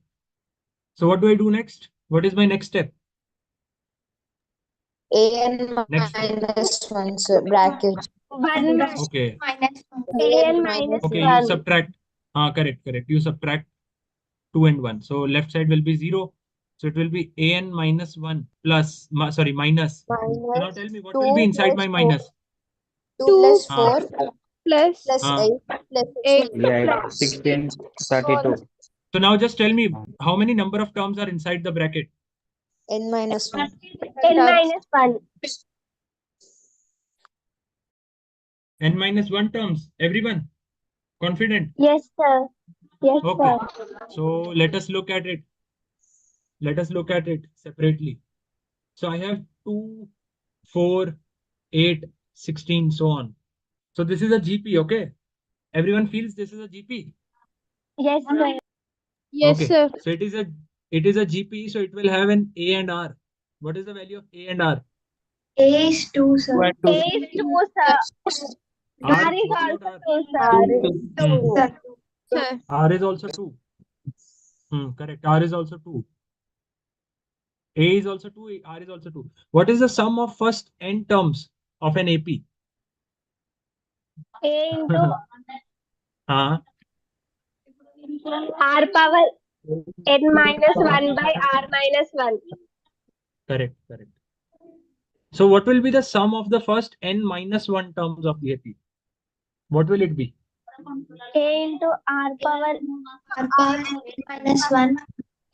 B: So what do I do next? What is my next step?
F: AN
B: Next step.
F: minus 1, sir, bracket.
E: 1
B: Okay.
E: minus 1. AN minus
B: Okay,
E: 1.
B: you subtract. Correct. You subtract 2 and 1. So left side will be 0. So it will be an minus 1 plus, minus. So now tell me what will be inside my minus?
F: 2 plus
B: Ah.
F: 4
C: plus
F: plus
B: Ah.
F: 8 plus
C: 8
G: Yeah, 16, 32.
B: So now just tell me how many number of terms are inside the bracket?
F: n minus 1.
E: N minus 1.
B: N minus 1 terms. Everyone? Confident?
E: Yes, sir. Yes,
B: Okay.
E: sir.
B: So let us look at it. Let us look at it separately. So I have 2, 4, 8, 16, so on. So this is a GP, okay? Everyone feels this is a GP?
E: Yes, sir.
C: yes
B: Okay.
C: sir
B: So it is a GP, so it will have an A and R. What is the value of A and R?
E: A is 2, sir. A is 2, sir. R is
B: What
E: also
B: about
E: 2, sir.
F: R is 2.
C: sir
B: R is also 2. Correct. R is also 2. A is also 2. R is also 2. What is the sum of first n terms of an AP?
E: A into
B: Uh,
E: R power n minus 1 by R minus 1.
B: correct. So what will be the sum of the first n minus 1 terms of the AP? What will it be?
E: A into R power n minus 1.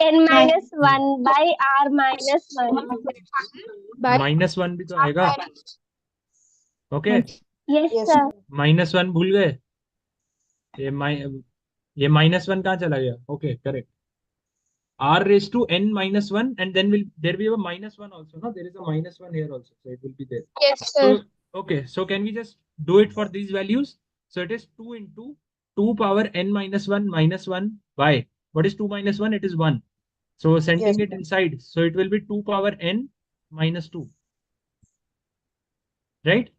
E: N minus 1 by R minus 1.
C: by
B: Minus 1 भी तो आएगा. Okay.
E: Yes,
F: Yes,
E: sir.
B: Minus 1 भूल गए. ये minus 1 कहाँ चला गया? Okay, correct. R raised to n minus 1 and then there will be a minus 1 also. No, there is a minus 1 here also. So it will be there.
C: yes sir
B: So, okay, so can we just do it for these values? So it is 2 into 2 power n minus 1 minus 1 by, what is 2 minus 1? It is 1. So sending it inside. So it will be 2 power n minus 2. Right?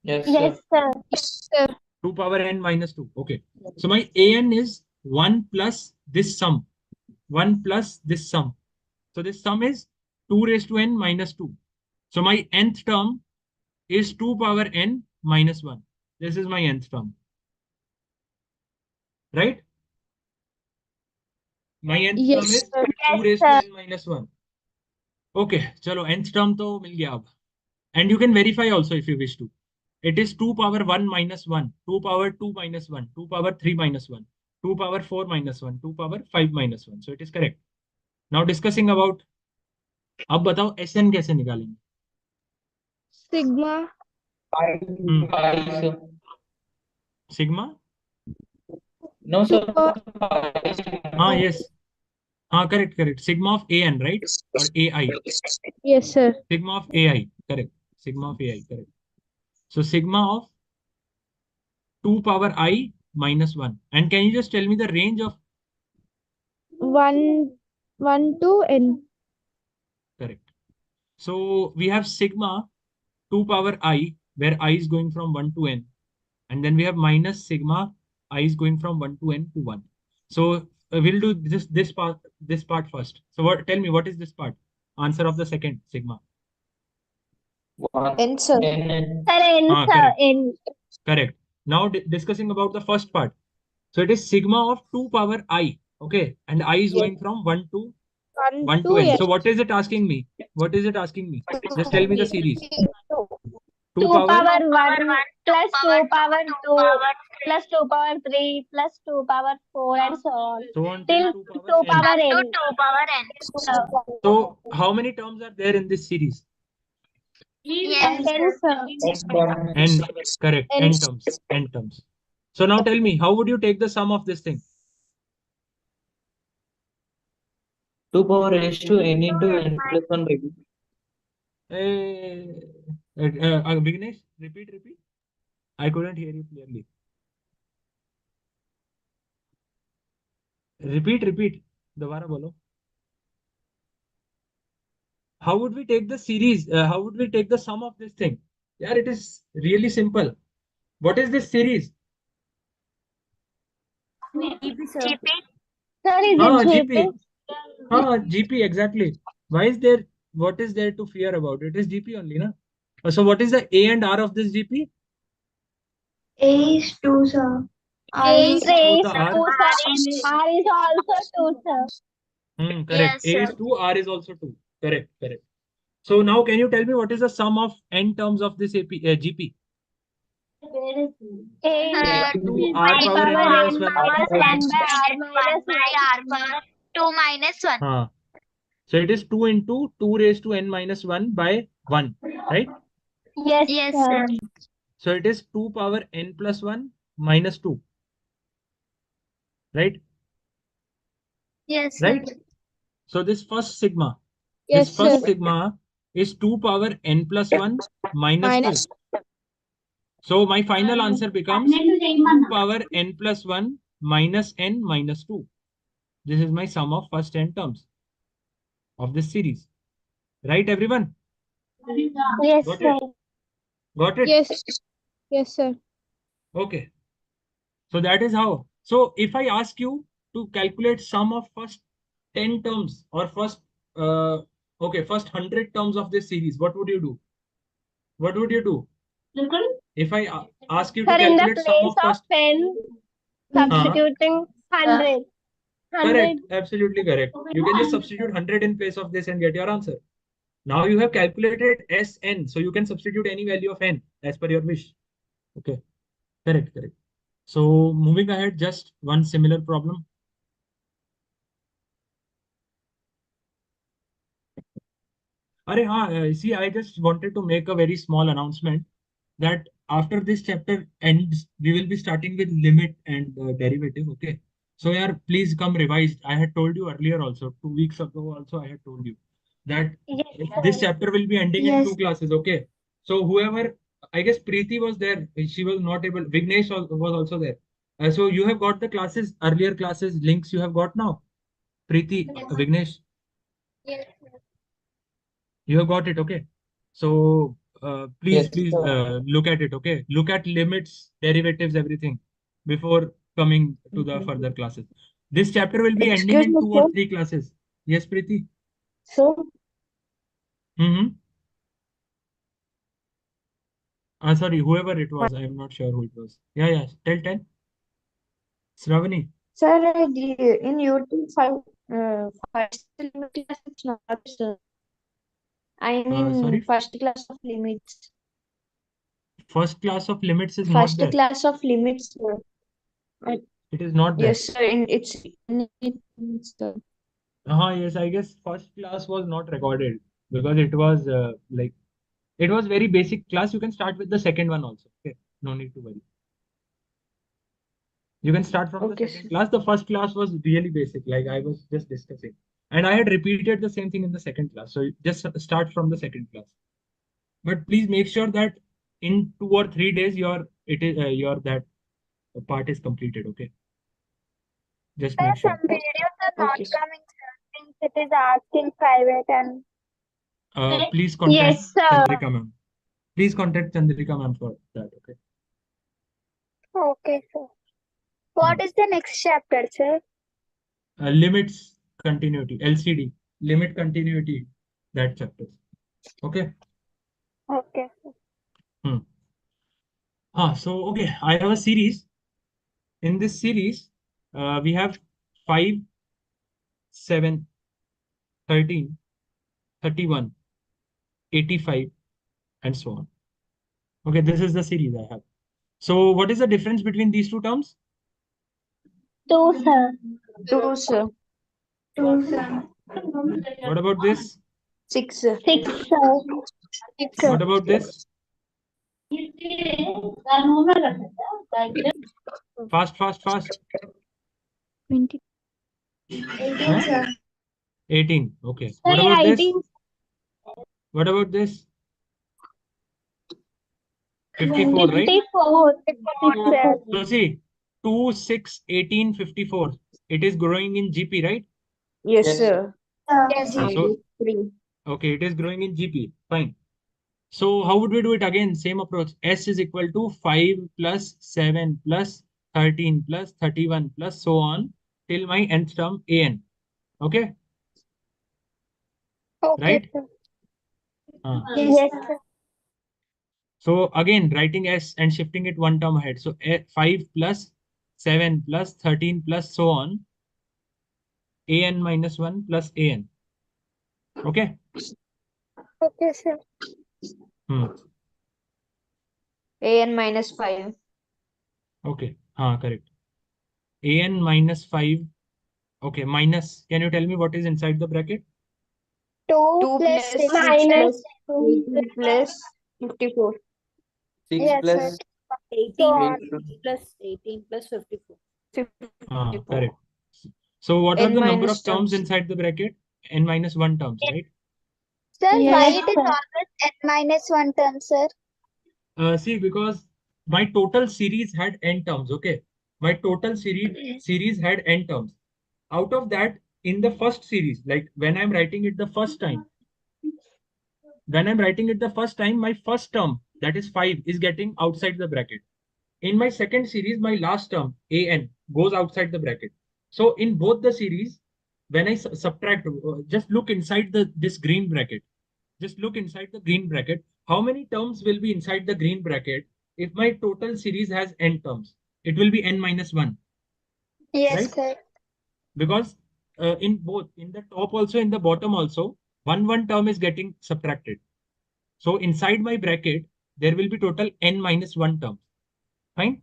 G: Yes,
E: Yes, sir.
C: yes sir
B: 2 power n minus 2. Okay. So my an is 1 plus this sum. 1 plus this sum. So this sum is 2 raised to n minus 2. So my nth term is 2 power n minus 1. This is my nth term. Right? My nth term
C: Yes,
B: is
C: sir.
B: 2 raised to n minus 1. Okay, chalo, nth term to mil gaya ab. And you can verify also if you wish to. It is 2 power 1 minus 1, 2 power 2 minus 1, 2 power 3 minus 1, 2 power 4 minus 1, 2 power 5 minus 1. So it is correct. Now discussing about, अब बताओ SN कैसे निकालेंगे?
C: Sigma.
D: Pi, sir.
B: Sigma?
D: No, sir.
C: Or
D: Pi, sir.
B: Yes. Correct. Sigma of AN, right? Or AI.
C: yes, sir.
B: Sigma of AI, correct. Sigma of AI, correct. So sigma of 2 power I minus 1. And can you just tell me the range of?
C: 1 to n.
B: Correct. So we have sigma 2 power I, where I is going from 1 to n. And then we have minus sigma I is going from 1 to n to 1. So we'll do this part first. So what? Tell me, what is this part? Answer of the second sigma.
F: N, sir.
D: N.
E: Sir, n, sir,
B: Correct.
E: n.
B: Correct. Now discussing about the first part. So it is sigma of 2 power I. Okay. And I is
F: Yes.
B: going from 1 to
C: 1
B: to n.
C: n.
B: So what is it asking me? What is it asking me? Just tell me the series. 2
E: 2
B: power
E: power 1 plus 2 power 2 plus 2 power 3 plus 2 power 4 and so on.
B: so on
E: Till
B: till 2
E: 2
B: power n.
E: power n. Sir.
B: So how many terms are there in this series?
E: N, sir.
B: N. Correct.
C: N.
B: N terms. N terms. So now tell me, how would you take the sum of this thing?
D: 2 power raised to n into n plus 1 by 2.
B: Vignesh, repeat. I couldn't hear you clearly. Repeat. दोबारा बोलो. How would we take the series? How would we take the sum of this thing? Yeah, it is really simple. What is this series?
E: Sir, is it
B: GP.
E: GP?
B: GP, exactly. Why is there? What is there to fear about? It is GP only, na? So what is the A and R of this GP?
E: A is 2, sir.
C: R is
B: So
E: 2,
B: the
E: sir.
B: R.
E: R is also 2, sir.
B: Correct.
E: Yes,
B: A is
E: sir.
B: 2, R is also 2. Correct. So now can you tell me what is the sum of n terms of this GP?
E: A
B: To
E: is
B: R
E: I
B: power n
E: power
B: minus
E: n
B: 1.
E: minus 1 by R minus 1.
B: So it is 2 into 2 raised to n minus 1 by 1, right?
E: Yes, sir.
B: So it is 2 power n plus 1 minus 2, right?
E: Yes,
B: Right? So this first sigma,
C: Yes,
B: this first
C: sir.
B: sigma is 2 power n plus 1 minus 2.
C: Minus.
B: So my final answer becomes 2 power n plus 1 minus n minus 2. This is my sum of first n terms of this series. Right, everyone?
E: Yes,
B: Got
E: sir.
B: it? Got it?
C: Yes. Yes, sir.
B: Okay. So that is how. So if I ask you to calculate sum of first 10 terms or first 100 terms of this series, what would you do? What would you do? If I ask you to
E: Sir, in the
B: calculate sum
E: place
B: of
E: of
B: first,
E: 10, substituting 100.
B: correct, absolutely correct. You can just substitute 100 in place of this and get your answer. Now you have calculated Sn, so you can substitute any value of n as per your wish. Okay, correct. So moving ahead, just one similar problem. See, I just wanted to make a very small announcement that after this chapter ends, we will be starting with limit and derivative. Okay. So, yeah, please come revised. I had told you earlier also, 2 weeks ago also, I had told you that
E: Yes,
B: this
E: sir.
B: chapter will be ending in 2 classes. Okay. So, whoever, I guess Preeti was there, she was not able, Vignesh was also there. So, you have got the classes, earlier classes, links you have got now. Preeti, Vignesh.
E: Yes,
B: You have got it, okay? So please,
D: Yes, sir.
B: look at it, okay? Look at limits, derivatives, everything before coming to the further classes. This chapter will be ending
C: Excuse
B: in
C: me,
B: 2 or
C: sir.
B: 3 classes. Yes, Preeti?
F: So,
B: Mm-hmm. Sorry, whoever it was, I'm not sure who it was. Yeah. Tell. Shravani.
F: sir, in YouTube 5, first limit class it's not, sir. I mean,
B: Sorry,
F: first class of limits.
B: first class of limits is not
F: First
B: there.
F: class of limits, sir.
B: It is not there.
F: Yes, sir. And it's sir.
B: Yes, I guess first class was not recorded because it was like it was very basic class. You can start with the second one also. Okay, no need to worry. You can start from the
F: Okay,
B: second
F: sir.
B: class. The first class was really basic, like I was just discussing, and I had repeated the same thing in the second class. So just start from the second class. But please make sure that in 2 or 3 days your that part is completed. Okay, just
E: Sir,
B: make sure.
E: some videos are not
F: Okay, sir.
E: coming, sir, since it is asking private and
B: Please contact
E: yes, sir.
B: Chandrika ma'am. Please contact Chandrika ma'am for that. Okay.
E: Okay, sir. What is the next chapter, sir?
B: Limits continuity, LCD, limit continuity, that chapter. Okay.
E: Okay, sir.
B: So okay, I have a series. In this series, we have 5, 7, 13, 31, 85, and so on. Okay, this is the series I have. So what is the difference between these two terms?
E: 2, sir.
F: 2, sir.
E: 2, sir.
B: What about this?
F: 6, sir.
E: 6, sir. 6, sir.
B: What about this? Fast.
C: 20.
E: 18, sir.
B: 18. Okay.
E: Sir,
B: What about this?
E: 18.
B: What about this? 54, right?
E: 54. 54.
B: So see, 2, 6, 18, 54. It is growing in GP, right?
F: Yes,
G: Yes,
F: sir.
E: Yes, sir.
B: So,
F: 3.
B: okay, it is growing in GP. Fine. So how would we do it again? Same approach. S is equal to 5 plus 7 plus 13 plus 31 plus so on till my nth term an. Okay,
E: Okay,
B: right?
E: sir.
B: Yes.
E: Yes, sir.
B: So again, writing S and shifting it one term ahead. So 5 plus 7 plus 13 plus so on an minus 1 plus an. Okay.
E: Okay, sir.
F: An minus 5.
B: Okay. Correct. An minus 5. Okay. Minus. Can you tell me what is inside the bracket?
E: 2
F: 2
E: plus
F: plus
E: 6
F: minus
E: minus
F: 18 plus 54.
G: 6
E: yes,
G: plus
E: sir. So on.
G: 8
F: Plus 18 plus 54.
B: Correct. So what are
F: N
B: the number
F: minus
B: of terms
F: terms.
B: inside the bracket? N minus 1 terms, right?
E: Sir, why
C: Yes,
E: it is
C: sir.
E: always n minus 1 term, sir?
B: See, because my total series had n terms. Okay, my total series had n terms. Out of that, in the first series, like when I'm writing it the first time, my first term, that is 5, is getting outside the bracket. In my second series, my last term, an, goes outside the bracket. So in both the series, when I subtract, just look inside this green bracket. Just look inside the green bracket. How many terms will be inside the green bracket if my total series has n terms? It will be n minus 1,
E: Yes,
B: right?
E: sir.
B: Because in both, in the top also, in the bottom also, one term is getting subtracted. So inside my bracket, there will be total n minus 1 terms. Fine?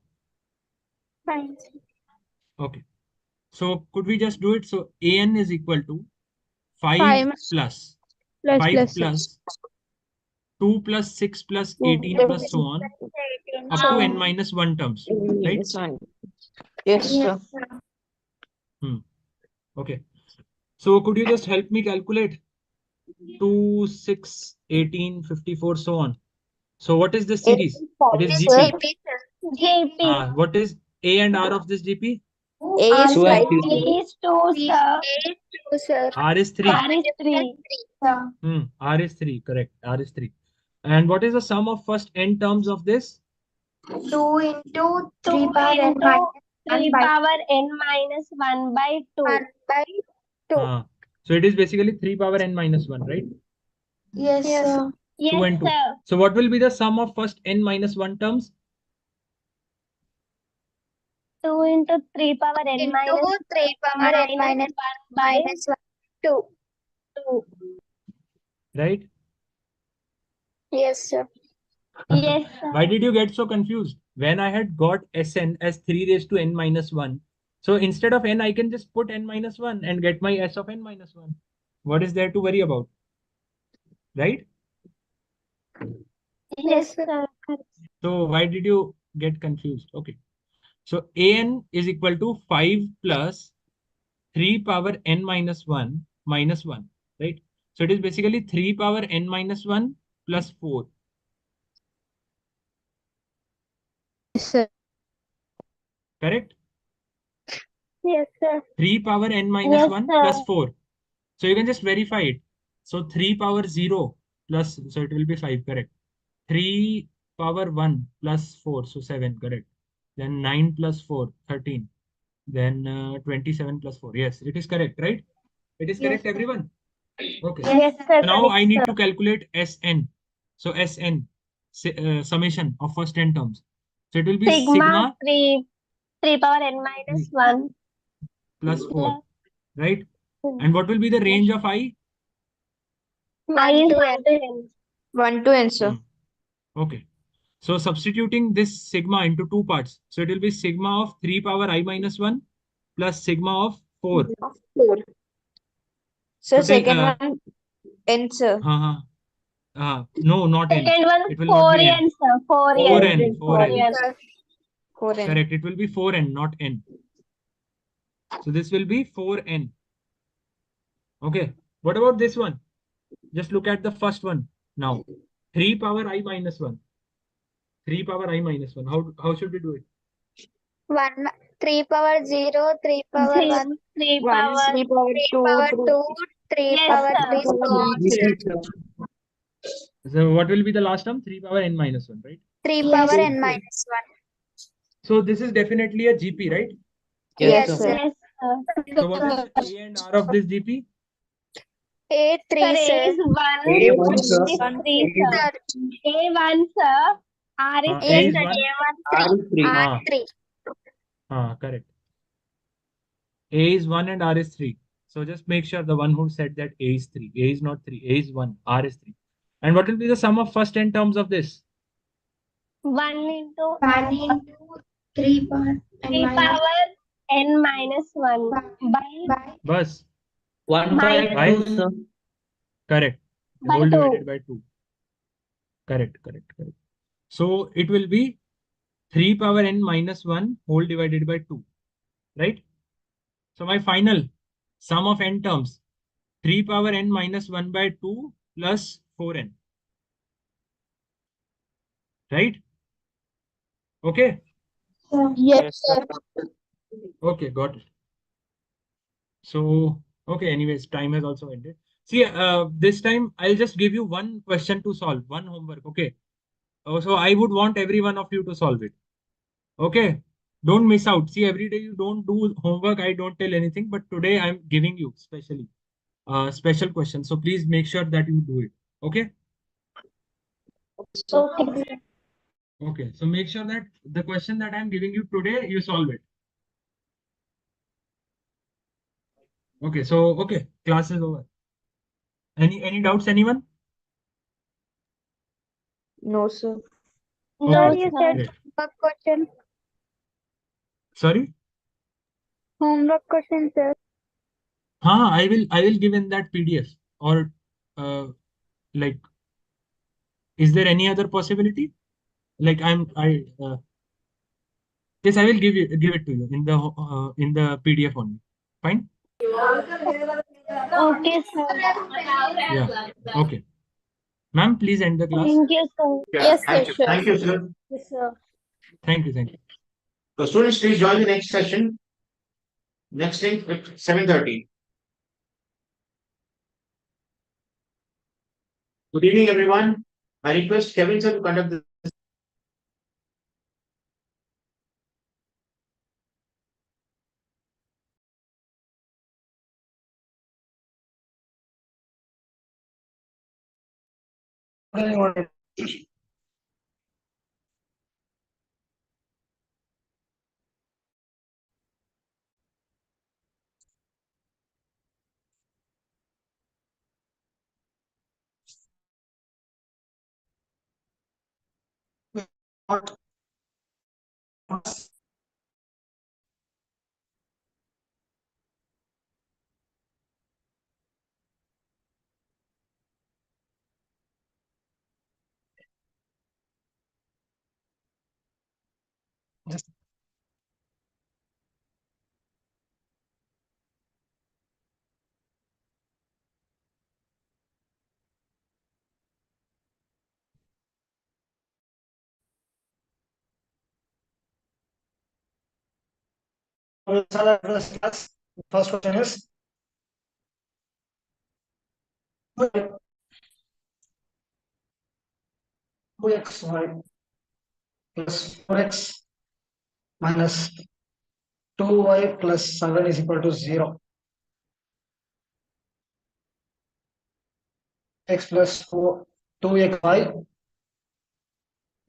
E: Fine.
B: Okay. So could we just do it? So an is equal to 5
C: 5
B: plus
C: plus
B: 5
C: plus 6.
B: plus 2 plus 6 plus
F: 2
B: 18 plus so on
E: 18,
B: up
E: so
B: to n
E: on.
B: minus 1 terms,
F: N
B: right?
F: minus 1. Yes, sir.
E: Yes, sir.
B: Okay. So could you just help me calculate 2, 6, 18, 54, so on? So what is this series? It is
F: Sir,
B: GP.
E: GP, sir. GP.
B: What is A and R of this GP?
F: A is
G: 2 and
F: 5.
G: 3, sir.
E: A is 2, sir. A is 2, sir.
B: R is 3.
E: R is 3. Sir.
B: R is 3, correct. R is 3. And what is the sum of first n terms of this?
E: 2 into 3 power n minus 1 by 1 by 2. 1 by 2.
B: Uh, So it is basically 3 power n minus 1, right?
F: Yes, sir.
B: 2
E: Yes,
B: and 2.
E: sir.
B: So what will be the sum of first n minus 1 terms?
E: 2 into 3 power n
F: Into
E: minus
F: 3 power n minus
E: 1 by
F: 1, 2.
E: 2.
B: Right?
F: Yes, sir.
E: Yes, sir.
B: Why did you get so confused? When I had got Sn as 3 raised to n minus 1, so instead of n, I can just put n minus 1 and get my S of n minus 1. What is there to worry about? Right?
E: Yes, sir.
B: So why did you get confused? Okay. So an is equal to 5 plus 3 power n minus 1 minus 1. Right? So it is basically 3 power n minus 1 plus 4.
C: Yes, sir.
B: Correct?
E: Yes, sir.
B: 3 power n minus
E: Yes,
B: 1
E: sir.
B: plus 4. So you can just verify it. So 3 power 0 plus, so it will be 5, correct. 3 power 1 plus 4, so 7, correct. Then 9 plus 4, 13. Then 27 plus 4. Yes, it is correct, right? It is correct, everyone? Okay.
E: Yes, sir.
B: So now I
E: Correct,
B: need
E: sir.
B: to calculate Sn. So Sn, summation of first n terms. So it will be
E: Sigma
B: sigma
E: 3 power n minus 1
B: plus 4,
E: plus
B: right? And what will be the range of I?
E: I is
F: 1 to
E: 1
F: n.
E: to n.
F: 1 to n, sir.
B: Okay. So substituting this sigma into two parts. So it will be sigma of 3 power I minus 1 plus sigma of 4.
F: Of 4. So
B: So take,
F: second one, n, sir.
B: no, not n.
E: Second one,
B: It will not
E: 4
B: be n.
E: n, sir. 4
B: 4n,
E: n.
B: 4n.
F: Sir. 4n.
B: Correct. It will be 4n, not n. So this will be 4n. Okay. What about this one? Just look at the first one now. 3 power I minus 1. 3 power I minus 1. How should we do it?
F: 1, 3 power 0, 3 power 1,
E: 3
F: 1,
E: power.
F: 3 power 2, 3
E: Yes,
F: power
E: sir.
F: 3, so on.
B: So what will be the last term? 3 power n minus 1, right?
F: 3
C: Yes,
F: power
C: sir.
F: n minus 1.
B: So this is definitely a GP, right?
G: Yes,
F: Yes,
G: sir.
F: sir.
E: Yes, sir.
B: So what is A and R of this GP?
F: A
E: Sir,
F: 3,
E: A
F: sir.
E: is 1,
G: A1,
E: R
G: sir.
E: is 3, sir.
F: Sir,
E: A1, sir. R is
B: A
E: 3,
B: is
E: sir.
B: 1.
E: A1.
G: R is 3.
F: R 3.
B: Correct. A is 1 and R is 3. So just make sure the one who said that A is 3. A is not 3. A is 1. R is 3. And what will be the sum of first n terms of this?
E: 1 into
C: 1 into 3 power
E: 3 power n minus 1 by
B: Bus.
G: 1 by
B: By?
G: 2, sir.
B: Correct.
E: by
B: Whole
E: 2.
B: divided by 2. Correct, correct, correct. So it will be 3 power n minus 1 whole divided by 2. Right? So my final sum of n terms, 3 power n minus 1 by 2 plus 4n. Right? Okay?
C: Yes, sir.
B: Okay, got it. So, okay, anyways, time has also ended. See, this time I'll just give you one question to solve, one homework, okay? So I would want every one of you to solve it. Okay? Don't miss out. See, every day you don't do homework, I don't tell anything, but today I'm giving you specially special question. So please make sure that you do it. Okay?
E: Okay.
B: Okay. So make sure that the question that I'm giving you today, you solve it. Okay. So, okay, class is over. Any doubts, anyone?
F: No, sir.
E: No,
B: Okay,
E: you
B: okay,
E: said
B: great.
F: Homework question.
B: Sorry?
F: Homework question, sir.
B: I will give in that PDF or like is there any other possibility? Like yes, I will give it to you in the PDF only. Fine?
E: okay, sir.
B: Yeah. Okay. Ma'am, please end the class.
E: Thank you, sir.
A: Yeah,
C: Yes, sir.
A: thank you.
C: Sure.
A: Thank you, sir.
C: Yes, sir.
B: Thank you. Thank you.
A: So students, please join the next session. Next thing at 7:30. Good evening, everyone. I request Kevin sir to conduct the
H: What do you want? What? Just we'll start the class. First question is 2xy plus 4x minus 2y plus 7 is equal to 0. X plus 4, 2xy,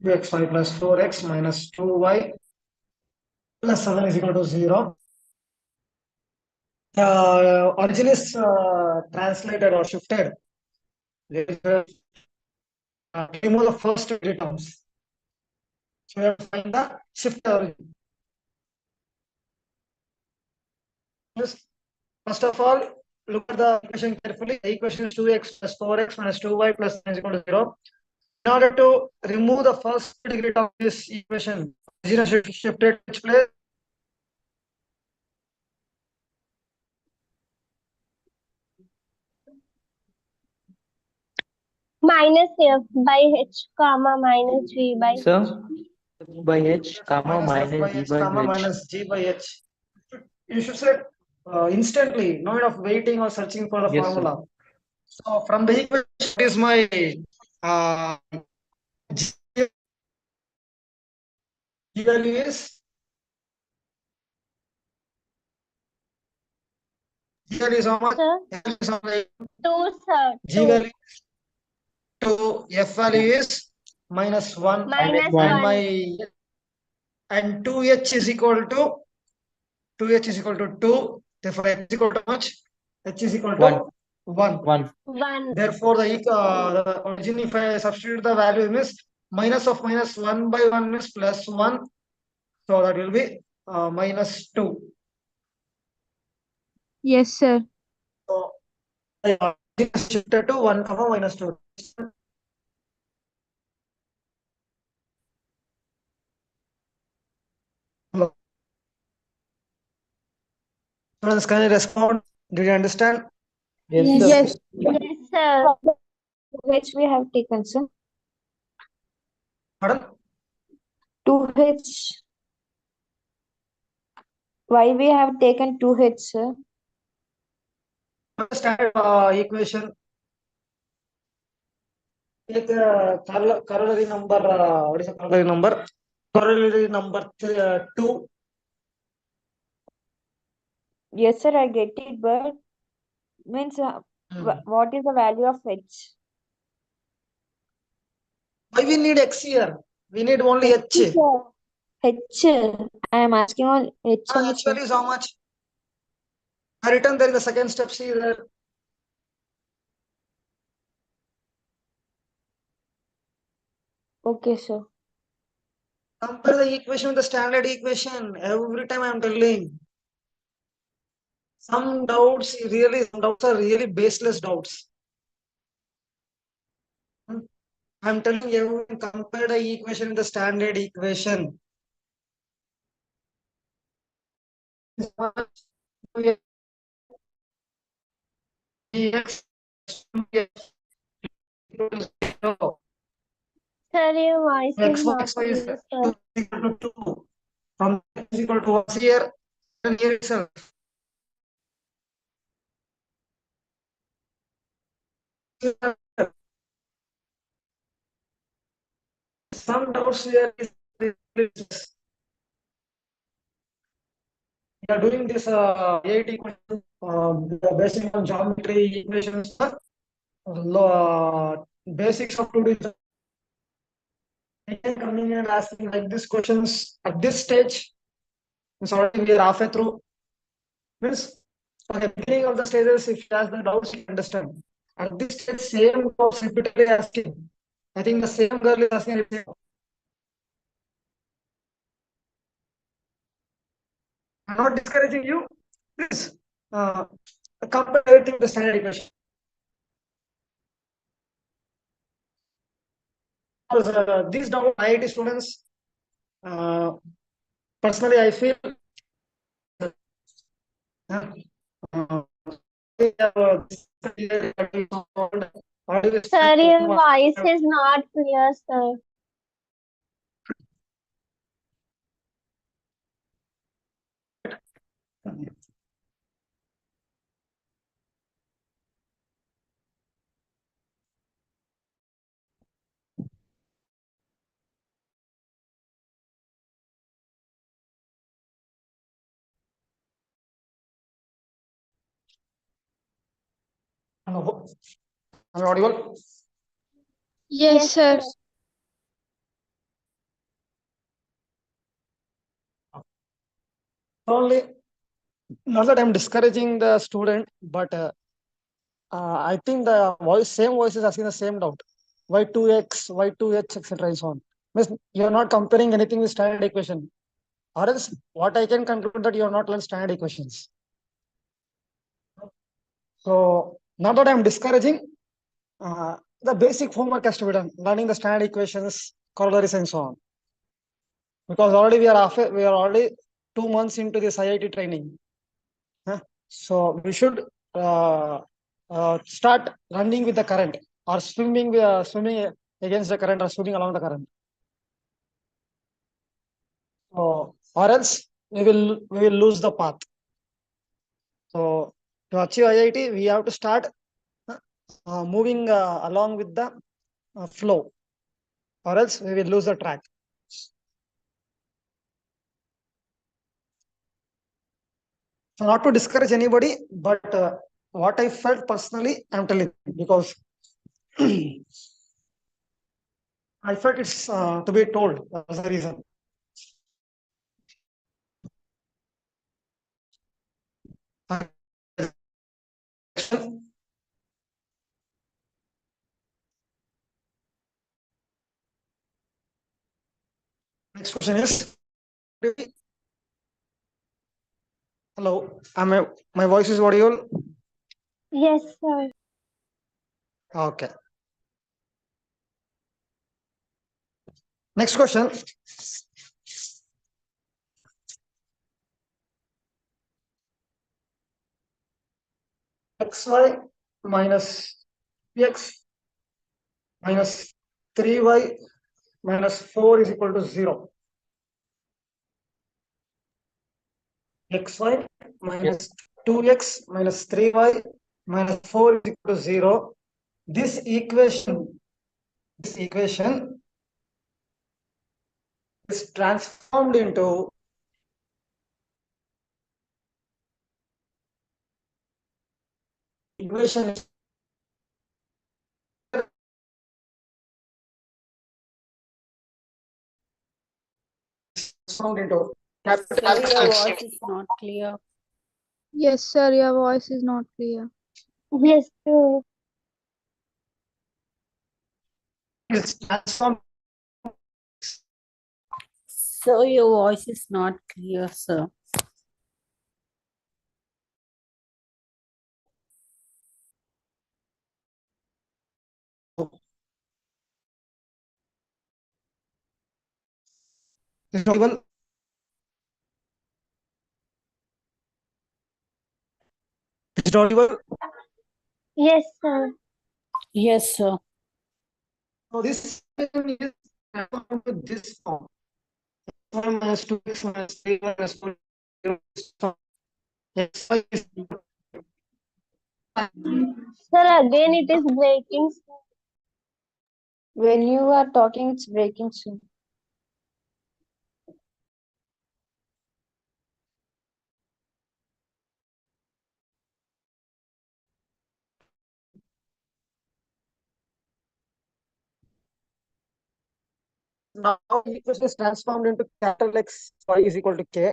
H: 2xy plus 4x minus 2y plus 7 is equal to 0. Origin is translated or shifted. Remove the first three terms. So we have to find the shift origin. First of all, look at the equation carefully. The equation is 2x plus 4x minus 2y plus 7 is equal to 0. In order to remove the first degree of this equation, origin should shift at which place?
E: Minus f by h comma minus g by h.
G: Sir, by H, comma,
H: Minus f by
G: minus G
H: h,
G: by
H: comma,
G: H.
H: minus g by h. You should say instantly, no need of waiting or searching for the
G: Yes, sir.
H: formula. So from the equation, what is my g value is? G value is how much?
E: Sir,
H: F value is how much?
E: 2 sir.
H: G
E: 2
H: value is 2, F value is minus 1,
E: minus
H: and
E: 1.
H: my and 2h is equal to 2h is equal to 2. Therefore, h is equal to how much? H is equal to 1.
G: 1.
E: 1.
H: Therefore, the origin, if I substitute the value, means minus of minus 1 by 1 means plus 1. So that will be minus 2.
C: Yes, sir.
H: So the origin is shifted to 1 comma minus 2. Hello. Students, can you respond? Did you understand?
G: Yes, sir.
C: Yes.
E: Yes, sir.
F: Which we have taken, sir.
H: Pardon?
F: 2h. Why we have taken 2h, sir?
H: Standard equation. Take corollary number. What is the corollary number? Corollary number 2.
F: Yes, sir, I get it, but means what is the value of h?
H: Why we need x here? We need only h.
F: H. I am asking on h only,
H: H
F: sir.
H: value is how much? I written there in the second step. See there.
F: Okay, sir.
H: Compare the equation with the standard equation. Every time I am telling. Some doubts are really baseless doubts. I am telling everyone, compare the equation with the standard equation.
E: Sir, your voice is not
H: X is
E: clear, sir.
H: equal to 2. From x is equal to 1 here and here itself. Some doubts here is we are doing this 8 equation based on geometry equations. basics of 2D. Again, coming and asking like these questions at this stage, it's already we are halfway through. Means at the beginning of the stages, if you ask the doubts, you understand. At this stage, same doubts repeatedly asking. I think the same girl is asking the same. I'm not discouraging you. Please compare everything with the standard equation. Because these double IIT students, personally, I feel they have,
E: Sir, your voice is not clear, sir.
H: Am I audible?
C: Yes, sir.
H: Only not that I'm discouraging the student, but I think the same voice is asking the same doubt. Why 2x, why 2h, etc. and so on. Means you're not comparing anything with standard equation. Or else, what I can conclude that you're not learning standard equations. So, not that I'm discouraging, the basic homework has to be done, learning the standard equations, corollaries, and so on. Because already we are already 2 months into this IIT training. So we should start running with the current or swimming against the current or swimming along the current. So, or else we will lose the path. So to achieve IIT, we have to start moving along with the flow, or else we will lose the track. So not to discourage anybody, but what I felt personally, I'm telling you, because I felt it's to be told. That's the reason. Next question is, hello, my voice is audible?
E: Yes, sir.
H: Okay. Next question. Xy minus x minus 3y minus 4 is equal to 0. Xy minus 2x minus 3y minus 4 is equal to 0. This equation is transformed into equation is transformed into capital
I: Sir, your voice is not clear.
C: Yes, sir. Your voice is not clear.
E: Yes, sir.
H: is transformed
I: Sir, your voice is not clear, sir.
H: is audible. Is audible.
E: Yes, sir.
I: Yes, sir.
H: So this equation is transformed to this form. 1 minus 2x minus 3 minus 4 xy is
E: Sir, again it is breaking.
F: When you are talking, it's breaking soon.
H: now equation is transformed into capital X y is equal to K.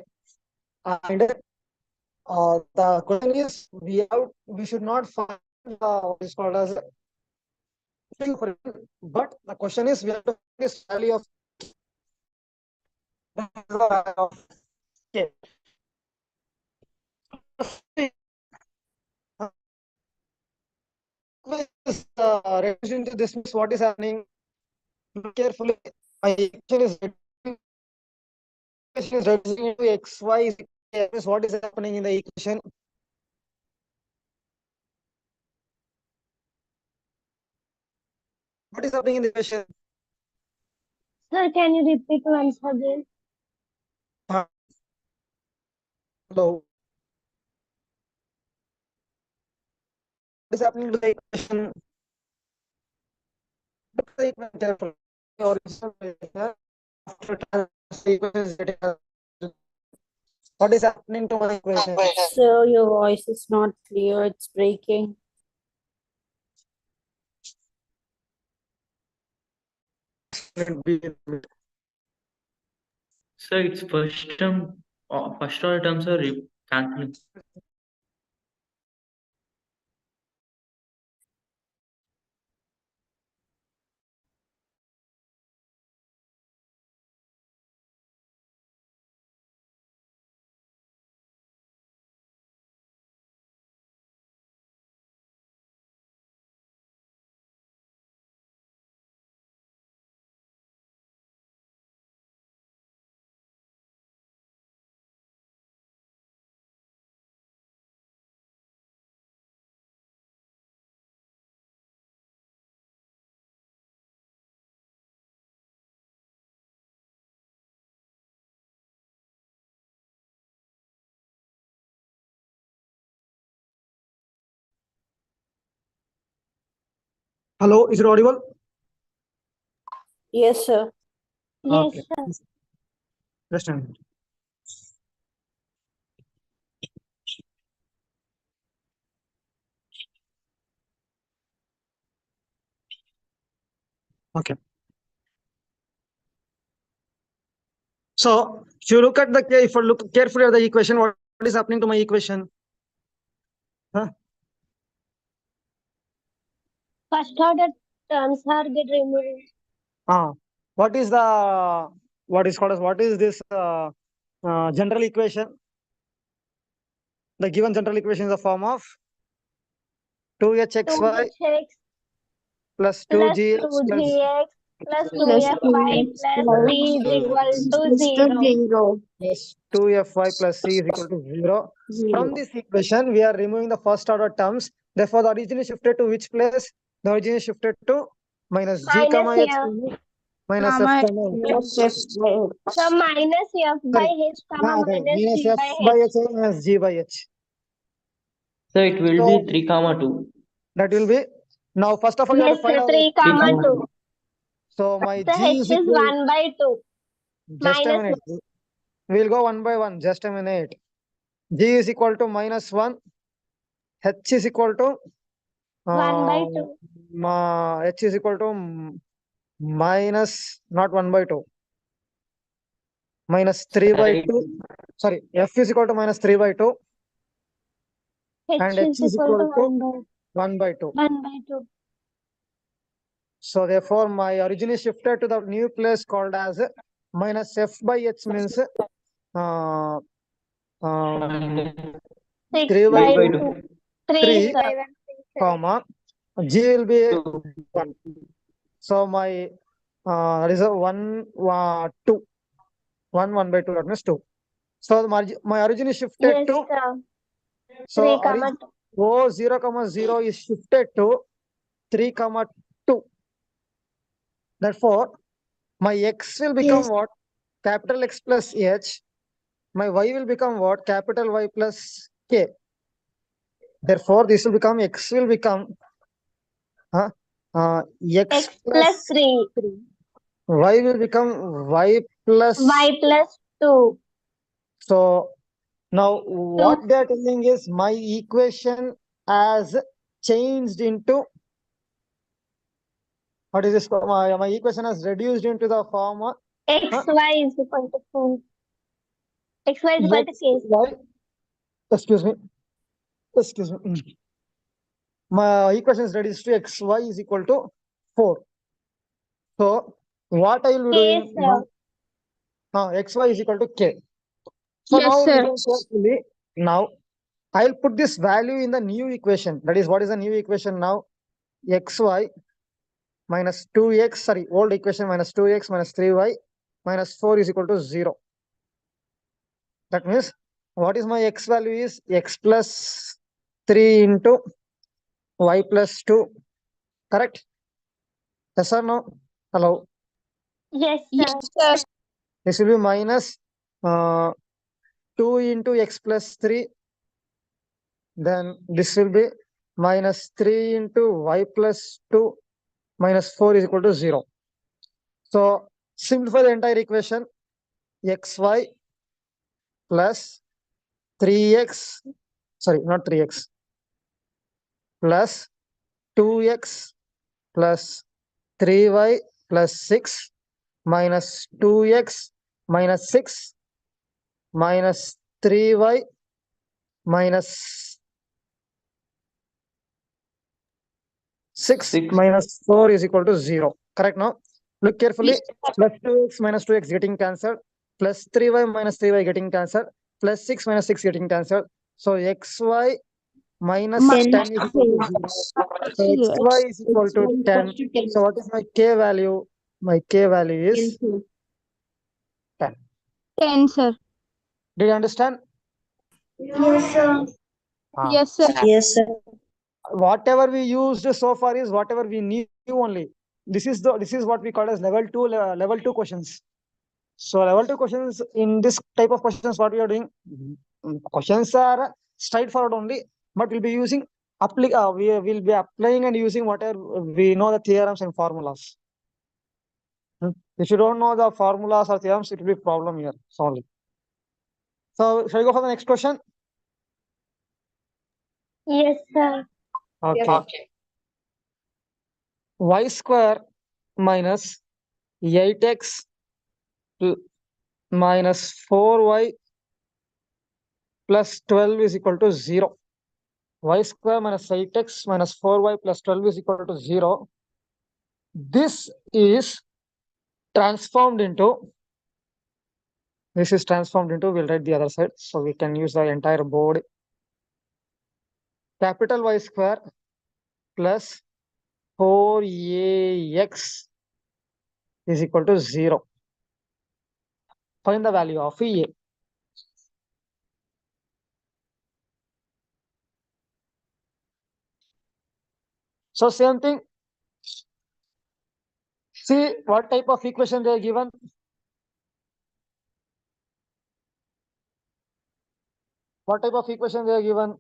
H: And the question is we should not find what is called as but the question is we have to find this value of K. Reduced into this means what is happening? Look carefully. My equation is reducing into x, y. Means what is happening in the equation? What is happening in the equation?
E: Sir, can you repeat once again?
H: Hello. What is happening to the equation? Look at the equation carefully. What is happening to my equation?
I: Sir, your voice is not clear. It's breaking.
G: So its first term, first order terms are cancelling.
H: Hello, is it audible?
I: Yes, sir.
E: Yes,
H: Okay.
E: sir.
H: Just a minute. Okay. So if you look at if you look carefully at the equation, what is happening to my equation? Huh?
E: First order terms are get removed.
H: What is this general equation? The given general equation is the form of 2hxy
E: 2hx
H: plus
E: plus
H: 2gx
E: 2gx plus
C: Plus
E: 2fy
C: 2x
E: plus c is equal to 0.
C: 0.
H: plus 2fy plus c is equal to 0. From
C: 0.
H: this equation, we are removing the first order terms. Therefore, the origin is shifted to which place? The origin is shifted to minus g
E: Minus
H: comma h
E: f.
H: minus f
C: Comma
H: comma h.
E: So minus f by
H: Sorry.
E: h comma minus
H: Minus
E: g
H: f
E: by
H: by
E: h.
H: h minus g by h.
G: So it will
H: So
G: be 3, 2.
H: that will be now. First of all, you have
E: Yes,
H: to find
E: sir.
H: out
E: 3
G: 3,
E: comma 2.
G: 2.
H: So my
E: The
H: g
E: h
H: is
E: is
H: equal.
E: 1 by 2.
H: Just a
E: Minus
H: minute. We'll go one by one. Just a minute. G is equal to minus 1. H is equal to
E: 1 by 2.
H: H is equal to minus not 1 by 2. Minus 3 by 2. Sorry, F is equal to minus 3 by 2. And H
E: H
H: is
E: is equal to
H: equal to 1 by 2.
E: 1 by 2.
H: So therefore, my origin is shifted to the new place called as minus F by H means uh,
E: 6
H: 3 by
E: by
G: 3 by
H: 2,
E: 2.
G: 2.
E: 3,
H: 3,
E: sir.
H: comma, G will be
G: 2.
H: 1. So my that is a 1, 2. 1 by 2, that means 2. So my origin is shifted
E: Yes,
H: to,
E: sir.
H: so
E: 3 comma
H: origin
E: 2.
H: O 0 comma 0 is shifted to 3 comma 2. Therefore, my X will become
C: Yes.
H: what? Capital X plus H. My Y will become what? Capital Y plus K. Therefore, this will become X will become X
E: X plus
H: plus
E: 3.
H: Y will become Y plus.
E: Y plus 2.
H: So now
E: 2.
H: what they are telling is my equation has changed into What is this? My equation is reduced into the form of
E: xy is equal to 4. xy is equal to k.
H: y. Excuse me. Excuse me. My equation is reduced to xy is equal to 4. So what I will be
E: K,
H: doing
E: sir.
H: now? Xy is equal to k. So
C: Yes,
H: now
C: sir.
H: listen carefully. Now I'll put this value in the new equation. That is, what is the new equation now? Xy minus 2x, sorry, old equation minus 2x minus 3y minus 4 is equal to 0. That means what is my x value is x plus 3 into y plus 2. Correct? Yes or no? Hello.
E: Yes, sir.
C: Yes, sir.
H: This will be minus 2 into x plus 3. Then this will be minus 3 into y plus 2 minus 4 is equal to 0. So simplify the entire equation. Xy plus 3x, sorry, not 3x, plus 2x plus 3y plus 6 minus 2x minus 6 minus 3y minus 6 minus 4 is equal to 0. Correct now? Look carefully. Plus 2x minus 2x getting cancelled. Plus 3y minus 3y getting cancelled. Plus 6 minus 6 getting cancelled. So xy minus 10 is equal to 0. So xy is equal to 10. So what is my k value? My k value is 10.
C: 10, sir.
H: Did you understand?
E: Yes, sir.
C: Yes, sir.
F: Yes, sir.
H: Whatever we used so far is whatever we knew only. This is what we call as level 2 questions. So level 2 questions, in this type of questions, what we are doing, questions are straightforward only, but we'll be using we will be applying and using whatever we know the theorems and formulas. If you don't know the formulas or theorems, it will be problem here solely. So shall we go for the next question?
E: Yes, sir.
H: Okay. Y square minus 8x minus 4y plus 12 is equal to 0. Y square minus 8x minus 4y plus 12 is equal to 0. This is transformed into, we'll write the other side, so we can use the entire board. Capital Y square plus 4ax is equal to 0. Find the value of a. So same thing. See what type of equation they are given. What type of equation they are given?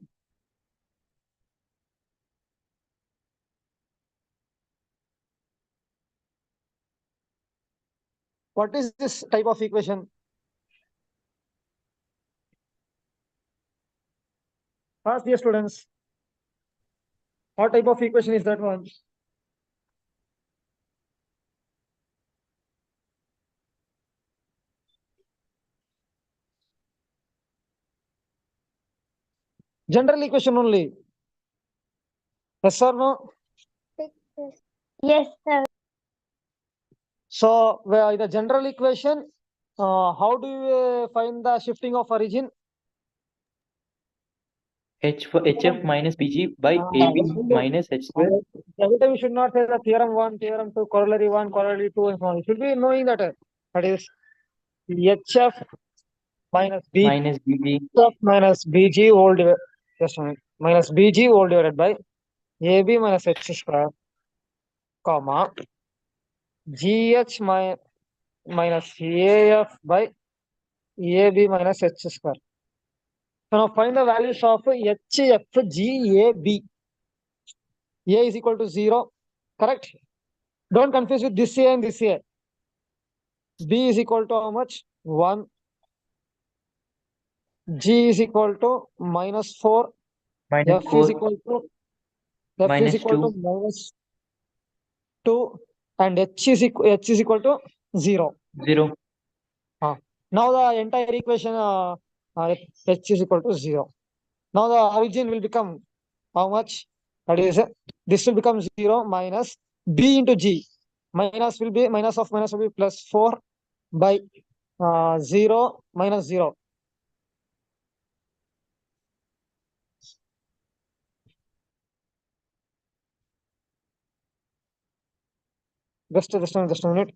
H: What is this type of equation? Ask the students. What type of equation is that one? General equation only. Yes or no?
E: Yes, sir.
H: So the general equation, how do you find the shifting of origin?
G: HF minus BG by AB minus H square.
H: Every time you should not say the theorem 1, theorem 2, corollary 1, corollary 2, and so on. You should be knowing that. That is HF minus B
G: Minus BG.
H: HF minus BG whole divided, just a minute, minus BG whole divided by AB minus H square, comma, GH minus AF by AB minus H square. So now find the values of HFGAB. A is equal to 0, correct? Don't confuse with this A and this A. B is equal to how much? 1. G is equal to minus 4.
G: Minus
H: F is
G: 4.
H: equal to
G: Minus 2.
H: minus 2. and h is equal to 0.
G: 0.
H: Now the entire equation h is equal to 0. Now the origin will become how much? That is, this will become 0 minus b into g. Minus will be minus of minus will be plus 4 by 0 minus 0. Just a minute.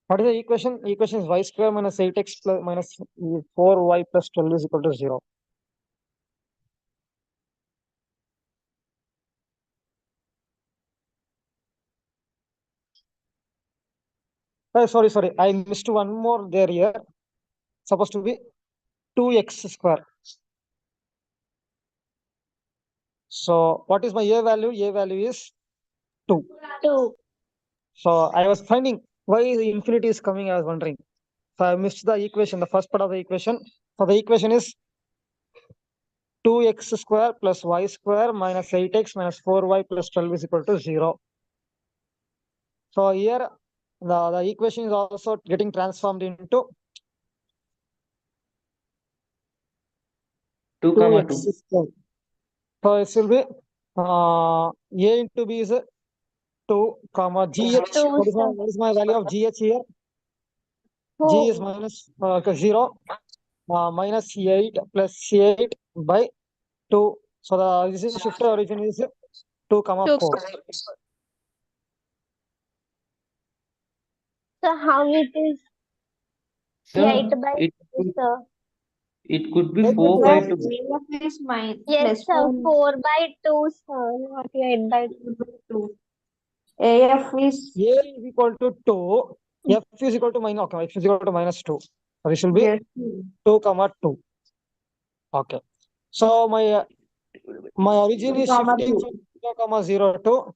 H: What is the equation? Equation is y square minus 8x plus minus 4y plus 12 is equal to 0. Sorry. I missed one more there here. Supposed to be 2x square. So what is my a value? A value is 2.
E: 2.
H: So I was finding why the infinity is coming. I was wondering. So I missed the equation, the first part of the equation. So the equation is 2x square plus y square minus 8x minus 4y plus 12 is equal to 0. So here the equation is also getting transformed into
G: 2 comma
H: 2x
G: 2.
H: square. So it will be a into b is 2 comma gh.
E: 2,
H: What is my value of gh here? G is minus 0 minus 8 plus 8 by 2. So the origin shifted origin is 2 comma 4.
E: So how it is
G: Sir,
E: 8 by
G: it
E: 2,
G: could,
E: sir?
G: it could be
H: 8 by
G: 4
H: 2.
G: by
F: Sir,
G: 2.
F: AF is
E: Yes,
F: plus
E: sir.
F: 4.
E: 4 by 2, sir. Not 8 by 2.
F: AF is
H: A is equal to 2. F is equal to minus. Okay, F is equal to minus 2. So this will be
F: yes.
H: 2 comma 2. Okay. So my origin is
F: Comma
H: shifting
F: 2.
H: from 0 comma 0 to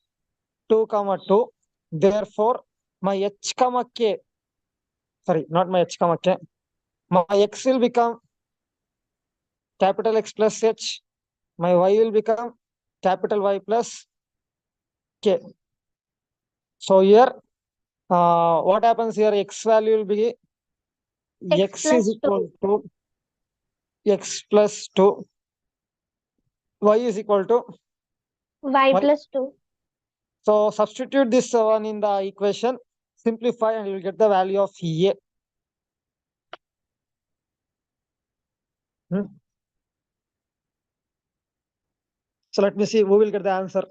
H: 2 comma 2. Therefore, my h comma k. Sorry, not my h comma k. My x will become capital X plus h. My y will become capital Y plus k. So here, what happens here? X value will be x is
E: X plus 2.
H: equal to x plus 2. Y is equal to
E: Y
H: y.
E: plus 2.
H: So substitute this one in the equation, simplify, and you will get the value of a. So let me see who will get the answer.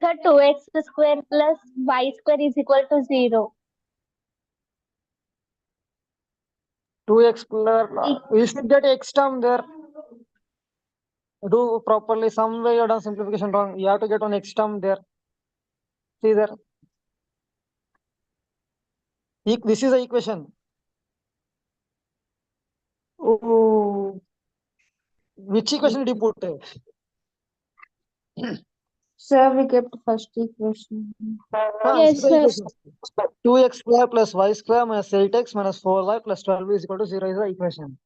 E: Sir, 2x square plus y square is equal to 0.
H: 2x plus, we should get x term there. Do properly. Some way you have done simplification wrong. You have to get one x term there. See there. This is the equation. Oh, which equation did you put?
F: Sir, we kept first equation.
C: Yes,
H: This is the
C: sir.
H: equation. 2x square plus y square minus 8x minus 4y plus 12 is equal to 0 is the equation.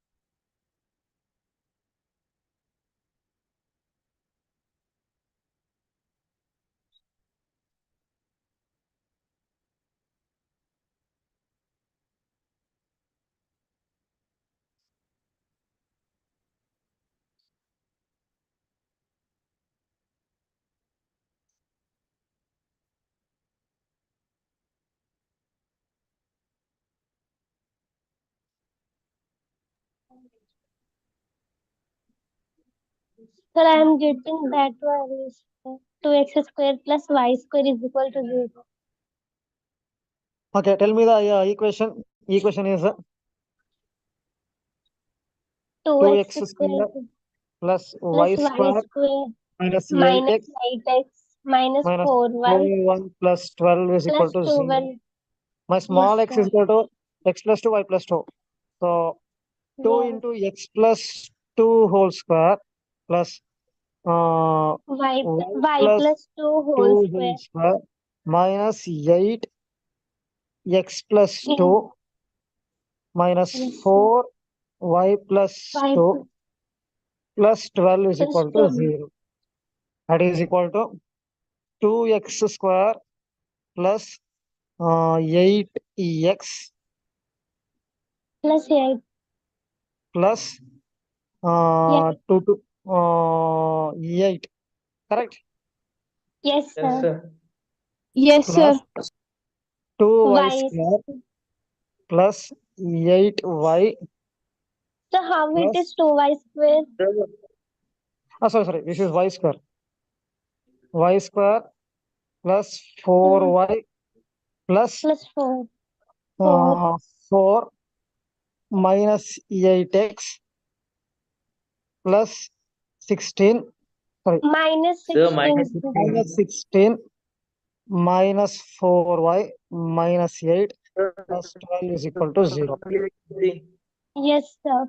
E: Sir, I am getting that value, sir. 2x square plus y square is equal to 0.
H: Okay, tell me the equation. Equation is
E: 2x
H: 2x
E: square
H: square plus
E: plus
H: y
E: y
H: square
E: square
H: minus
E: minus
H: 8x
E: 8x minus
H: minus
E: 4y
H: 4y plus 12 is equal
E: plus
H: to 0.
E: 12.
H: My small
E: Yes,
H: x is
E: sir.
H: equal to x plus 2, y plus 2. So 2
E: Yeah.
H: into x plus 2 whole square plus
E: Y
H: y
E: plus
H: plus
E: 2 whole
H: 2
E: square.
H: whole square minus 8 x plus
E: Yeah.
H: 2 minus
E: Yes, sir.
H: 4 y plus
E: Y
H: 2 plus 12 is
E: plus
H: equal to
E: 2
H: 0. That is equal to 2x square plus 8x
E: plus 8.
H: plus
E: Yeah.
H: 2 to 8. Correct?
E: Yes,
D: Yes,
E: sir.
D: sir.
C: Yes, sir.
H: Plus 2y
E: Y.
H: square plus 8y
E: So how it is
H: plus
E: 2y square?
H: sorry, this is y square. Y square plus
E: Hmm.
H: 4y plus
E: Plus 4. 4
H: 4 minus 8x plus 16. Sorry,
E: minus
G: Sir,
E: 16.
G: minus
E: sir.
H: minus 16 minus 4y minus 8 plus 12 is equal to 0.
E: Yes, sir.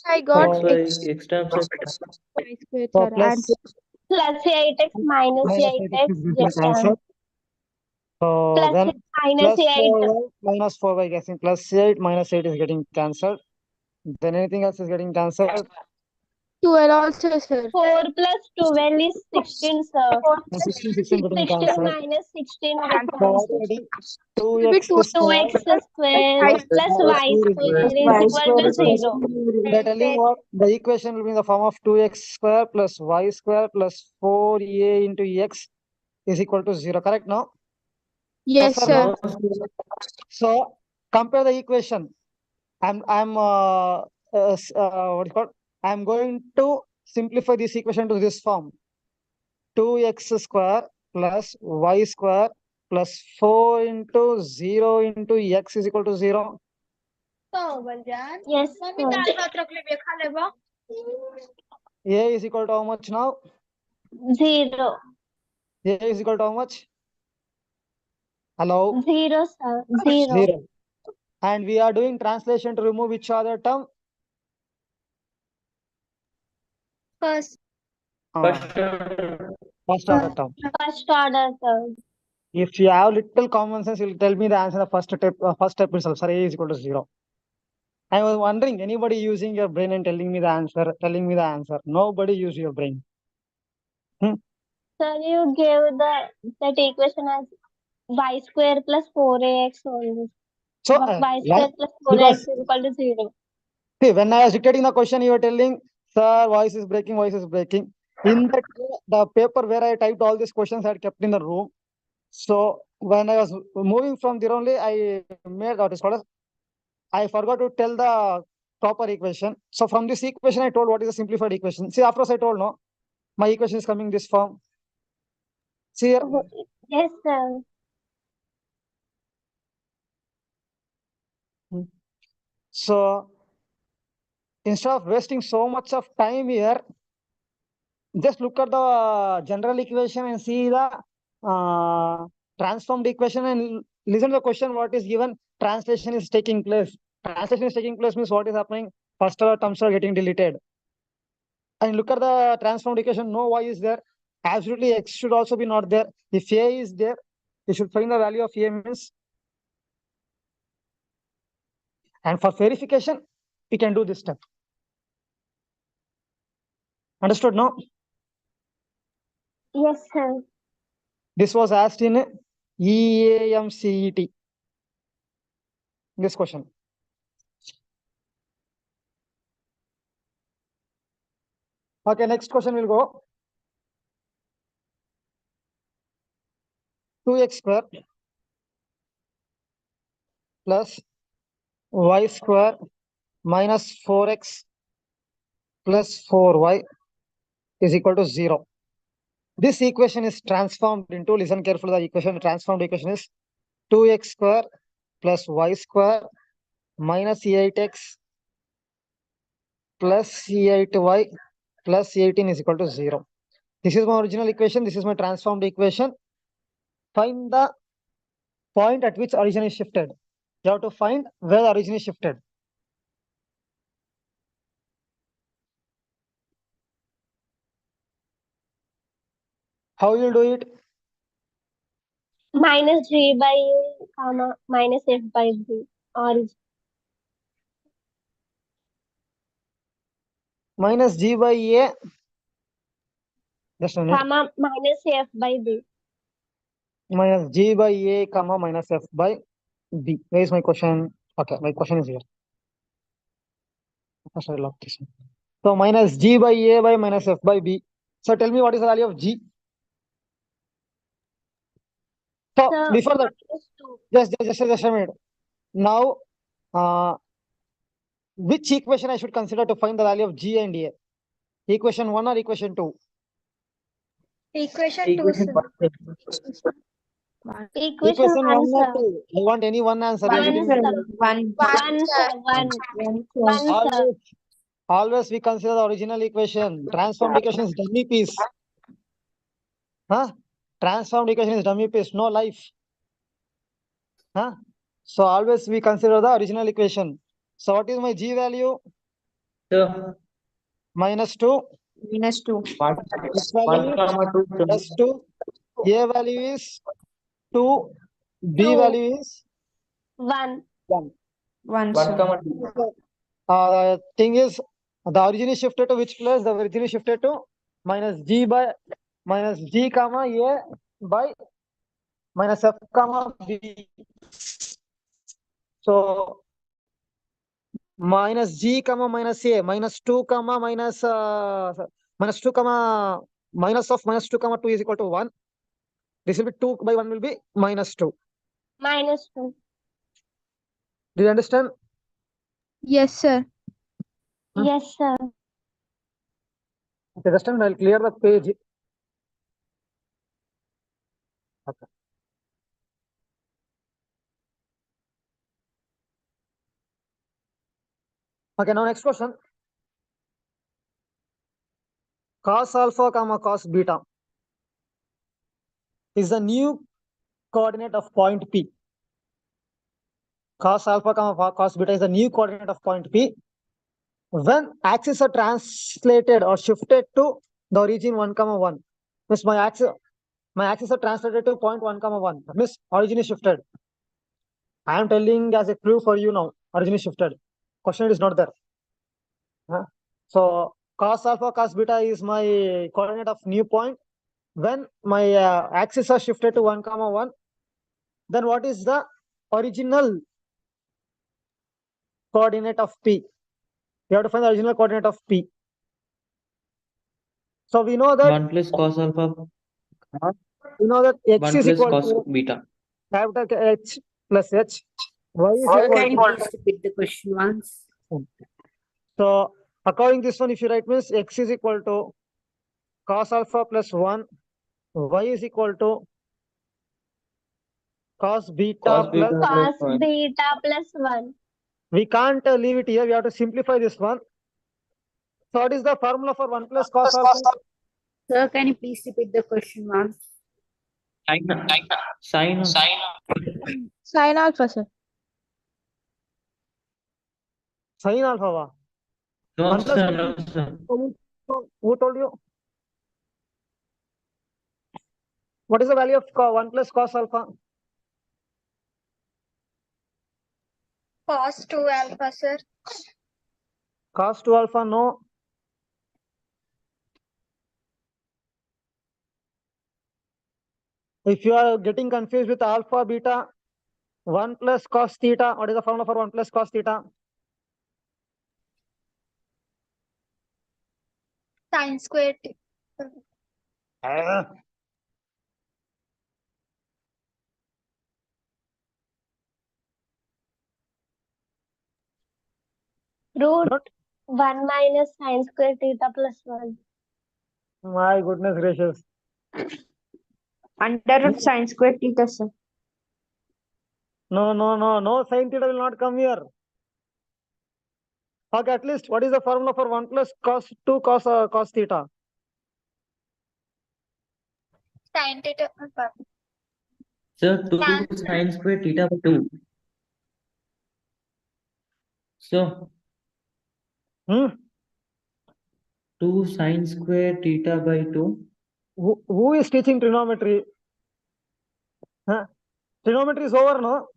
C: I got
H: So,
C: x
G: X terms are
C: y square,
H: so
C: sir.
H: plus
C: Answer.
E: Plus 8x minus
H: minus 8x
E: 8x.
H: is
E: Yes,
H: getting
E: sir.
H: cancelled. So
E: Plus
H: then
E: minus
H: plus
E: 8.
H: 4y minus 4y guessing plus 8 minus 8 is getting cancelled. Then anything else is getting cancelled.
C: 12 also, sir.
E: 4 plus 12 is 16, sir.
H: 16 getting
E: 16
H: cancelled.
E: minus 16 gets
H: So what
E: cancelled.
H: are getting
C: Will be
H: 2x
C: 2
H: square
E: 2x square
H: plus
E: plus
H: y
E: y
H: square
E: square is equal to 0.
H: they're telling what the equation will be in the form of 2x square plus y square plus 4a into x is equal to 0. Correct now?
C: Yes,
H: Yes or
C: sir.
H: no? So compare the equation. I'm what is called? I'm going to simplify this equation to this form. 2x square plus y square plus 4 into 0 into x is equal to 0.
E: Yes, sir.
H: A is equal to how much now?
E: 0.
H: A is equal to how much? Hello?
E: 0, sir. 0.
H: 0. And we are doing translation to remove which other term?
E: First.
H: First order term.
E: First order, sir.
H: If you have little common sense, you'll tell me the answer. The first step itself. Sir, A is equal to 0. I was wondering, anybody using your brain and telling me the answer? Nobody use your brain.
E: Sir, you gave that equation as y square plus 4ax only.
H: So,
E: Y square plus 4ax
H: because
E: is equal to 0.
H: see, when I was dictating the question, you were telling, sir, voice is breaking, voice is breaking. In the paper where I typed all these questions, I had kept in the room. So when I was moving from there only, I made what is called as, I forgot to tell the proper equation. So from this equation, I told what is the simplified equation. See, after I told no, my equation is coming this form. See here.
E: Yes, sir.
H: So instead of wasting so much of time here, just look at the general equation and see the transformed equation and listen to the question what is given. Translation is taking place. Translation is taking place means what is happening? First order terms are getting deleted. And look at the transformed equation. No y is there. Absolutely x should also be not there. If a is there, you should find the value of a means. And for verification, we can do this step. Understood? No?
E: Yes, sir.
H: This was asked in EAMCET. This question. Okay, next question will go. 2x square plus y square minus 4x plus 4y is equal to 0. This equation is transformed into, listen carefully, the equation, transformed equation is 2x square plus y square minus c8x plus c8y plus c18 is equal to 0. This is my original equation. This is my transformed equation. Find the point at which origin is shifted. You have to find where the origin is shifted. How you will do it?
E: Minus G by A, comma, minus F by B. Origin.
H: Minus g by a. Just a minute.
E: Comma, minus F by B.
H: Minus g by a, comma, minus f by b. Where is my question? Okay, my question is here. First I lock this one. So minus g by a by minus f by b. So tell me what is the value of g? So
E: So,
H: before that,
E: minus 2.
H: just a minute. Now, which equation I should consider to find the value of g and a? Equation 1 or equation 2?
C: Equation 2,
G: Equation
C: sir.
G: one.
E: Equation 1,
H: 1 or
E: sir.
H: 2? I want any one answer.
E: One,
H: Easily.
E: sir.
F: One.
E: One, sir. One, sir.
H: Always we consider the original equation. Transformed equation is dummy piece. Huh? Transformed equation is dummy piece, no life. Huh? So always we consider the original equation. So what is my g value?
G: So
H: Minus 2.
F: Minus 2.
G: one,
H: X value is
G: comma two.
H: plus 2. A value is 2. B
E: 2.
H: value is
E: 1.
H: 1.
F: 1,
G: One
F: sir.
G: comma two.
H: Thing is, the origin is shifted to which place? The origin is shifted to minus g by minus g comma a by minus f comma b. So minus g comma minus a minus 2 comma minus minus 2 comma minus of minus 2 comma 2 is equal to 1. This will be 2 by 1 will be minus 2.
E: Minus 2.
H: Do you understand?
C: Yes, sir.
E: Yes, sir.
H: Okay, just a minute, I'll clear the page. Okay. Okay, now next question. Cos alpha comma cos beta is the new coordinate of point P. Cos alpha comma cos beta is the new coordinate of point P. When axes are translated or shifted to the origin 1 comma 1, means my axes are translated to point 1 comma 1, means origin is shifted. I am telling as a clue for you now, origin is shifted. Question is not there. So cos alpha cos beta is my coordinate of new point. When my axes are shifted to 1 comma 1, then what is the original coordinate of P? We have to find the original coordinate of P. So we know that
G: 1 plus cos alpha.
H: x
G: 1
H: is
G: plus
H: equal
G: cos
H: to
G: beta.
H: capital H plus H. Y is
I: Sir,
H: equal
I: can you
H: to.
I: please repeat the question once?
H: So according this one, if you write means x is equal to cos alpha plus 1, y is equal to cos beta
G: Cos
H: plus.
G: beta plus
E: Cos
G: 1.
E: beta plus 1.
H: We can't leave it here. We have to simplify this one. So what is the formula for 1 plus cos alpha?
I: Sir, can you please repeat the question once?
G: Sine.
C: Sin alpha, sir.
H: Sin alpha. Va?
G: No,
H: 1 plus
G: sir, no, sir.
H: who told you? What is the value of 1 plus cos alpha?
C: Cos 2 alpha, sir.
H: Cos 2 alpha, no. If you are getting confused with alpha, beta, 1 plus cos theta, what is the formula for 1 plus cos theta?
C: Sin square.
E: Root
H: Not,
E: 1 minus sin square theta plus 1.
H: my goodness gracious.
F: Under root sine square theta, sir.
H: No, sin theta will not come here. Okay, at least what is the formula for 1 plus cos 2 cos theta?
E: Sin theta.
G: Sir, 2
E: Tan.
G: sine square theta by 2. So,
H: Hmm?
G: 2 sine square theta by 2.
H: Who is teaching trigonometry? Huh? Trigonometry is over, no?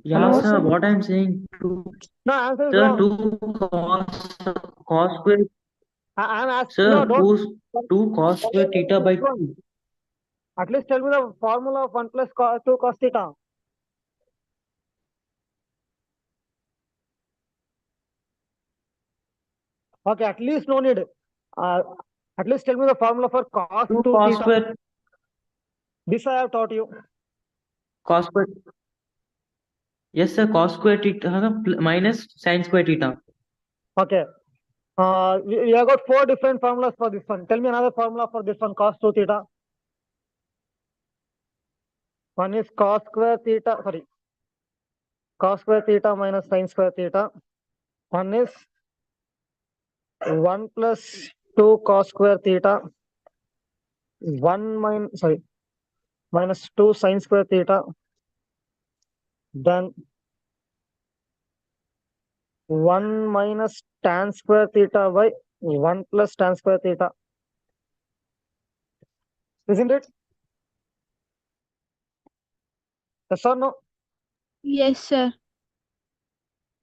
G: Yeah,
H: Hello?
G: sir, what I'm saying, 2,
H: No, answer is
G: sir,
H: wrong.
G: 2 cos square,
H: I'm asking,
G: sir,
H: no, don't.
G: 2 cos square theta by 2.
H: At least tell me the formula of 1 plus 2 cos theta. Okay, at least no need. At least tell me the formula for cos
G: 2
H: 2
G: cos
H: theta.
G: square,
H: This I have taught you.
G: cos square. Yes, sir, cos square theta minus sine square theta.
H: Okay. We have got 4 different formulas for this one. Tell me another formula for this one, cos 2 theta. One is cos square theta, sorry. Cos square theta minus sine square theta. One is 1 plus 2 cos square theta. minus 2 sine square theta. Then 1 minus tan square theta by 1 plus tan square theta. Isn't it? Yes or no?
C: Yes, sir.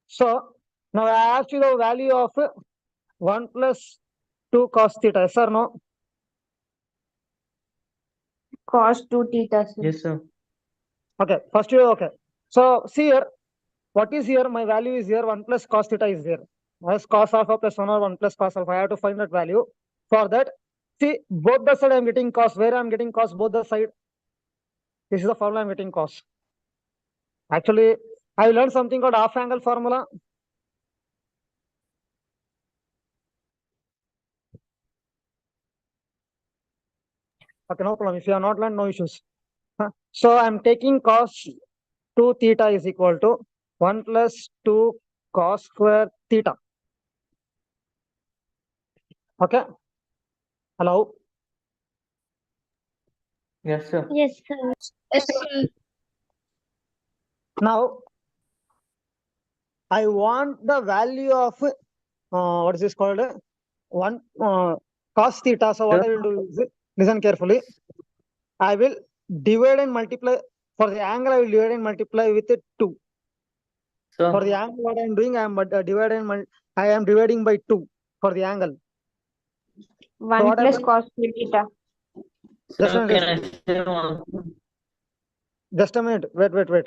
H: So now I asked you the value of 1 plus 2 cos theta. Yes or no?
F: Cos 2 theta, sir.
G: Yes, sir.
H: Okay, first you okay. So see here, what is here? My value is here, 1 plus cos theta is here. As cos alpha plus 1 or 1 plus cos alpha. I have to find that value. For that, see, both the side I am getting cos. Where I am getting cos, both the side. This is the formula I am getting cos. Actually, I learned something called half angle formula. Okay, no problem. If you have not learned, no issues. So I'm taking cos 2 theta is equal to 1 plus 2 cos square theta. Okay. Hello.
G: Yes, sir.
E: Yes, sir.
C: Yes, sir.
H: Now I want the value of what is this called? 1 cos theta. So what
G: Sir,
H: I will do is, listen carefully. I will divide and multiply. For the angle, I will divide and multiply with 2. For the
G: sir,
H: angle, what I am doing, I am I am dividing by 2 for the angle.
F: 1
H: what
F: plus
H: happened?
F: cos 2 theta.
H: Just a
G: sir, can
H: minute.
G: I say one?
H: Just a minute. Wait.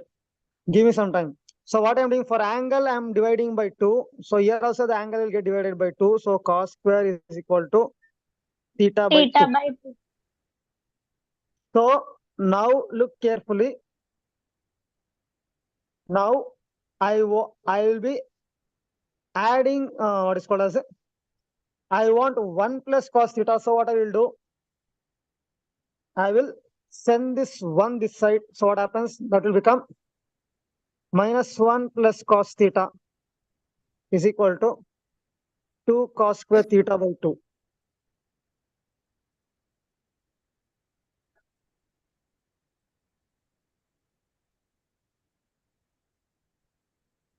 H: Give me some time. So what I'm doing for angle, I'm dividing by 2. So here also the angle will get divided by 2. So cos square is equal to theta by 2.
E: Theta by 2.
H: So now look carefully. Now I will be adding what is called as I want 1 plus cos theta. So what I will do? I will send this 1 this side. So what happens? That will become minus 1 plus cos theta is equal to 2 cos square theta by 2.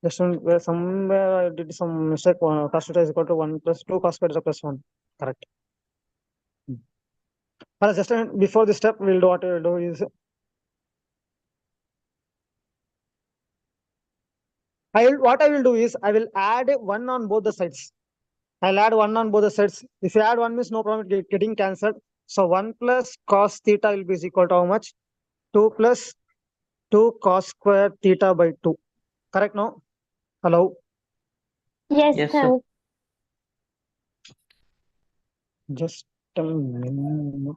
H: Just where somewhere I did some mistake. Cos theta is equal to 1 plus 2 cos square theta plus 1. Correct. Just before this step, we'll do what we'll do is what I will do is I will add 1 on both the sides. I'll add 1 on both the sides. If you add 1 means no problem, getting cancelled. So 1 plus cos theta will be equal to how much? 2 plus 2 cos square theta by 2. Correct, no? Hello?
E: Yes,
G: yes,
E: sir.
G: sir.
H: Just a minute.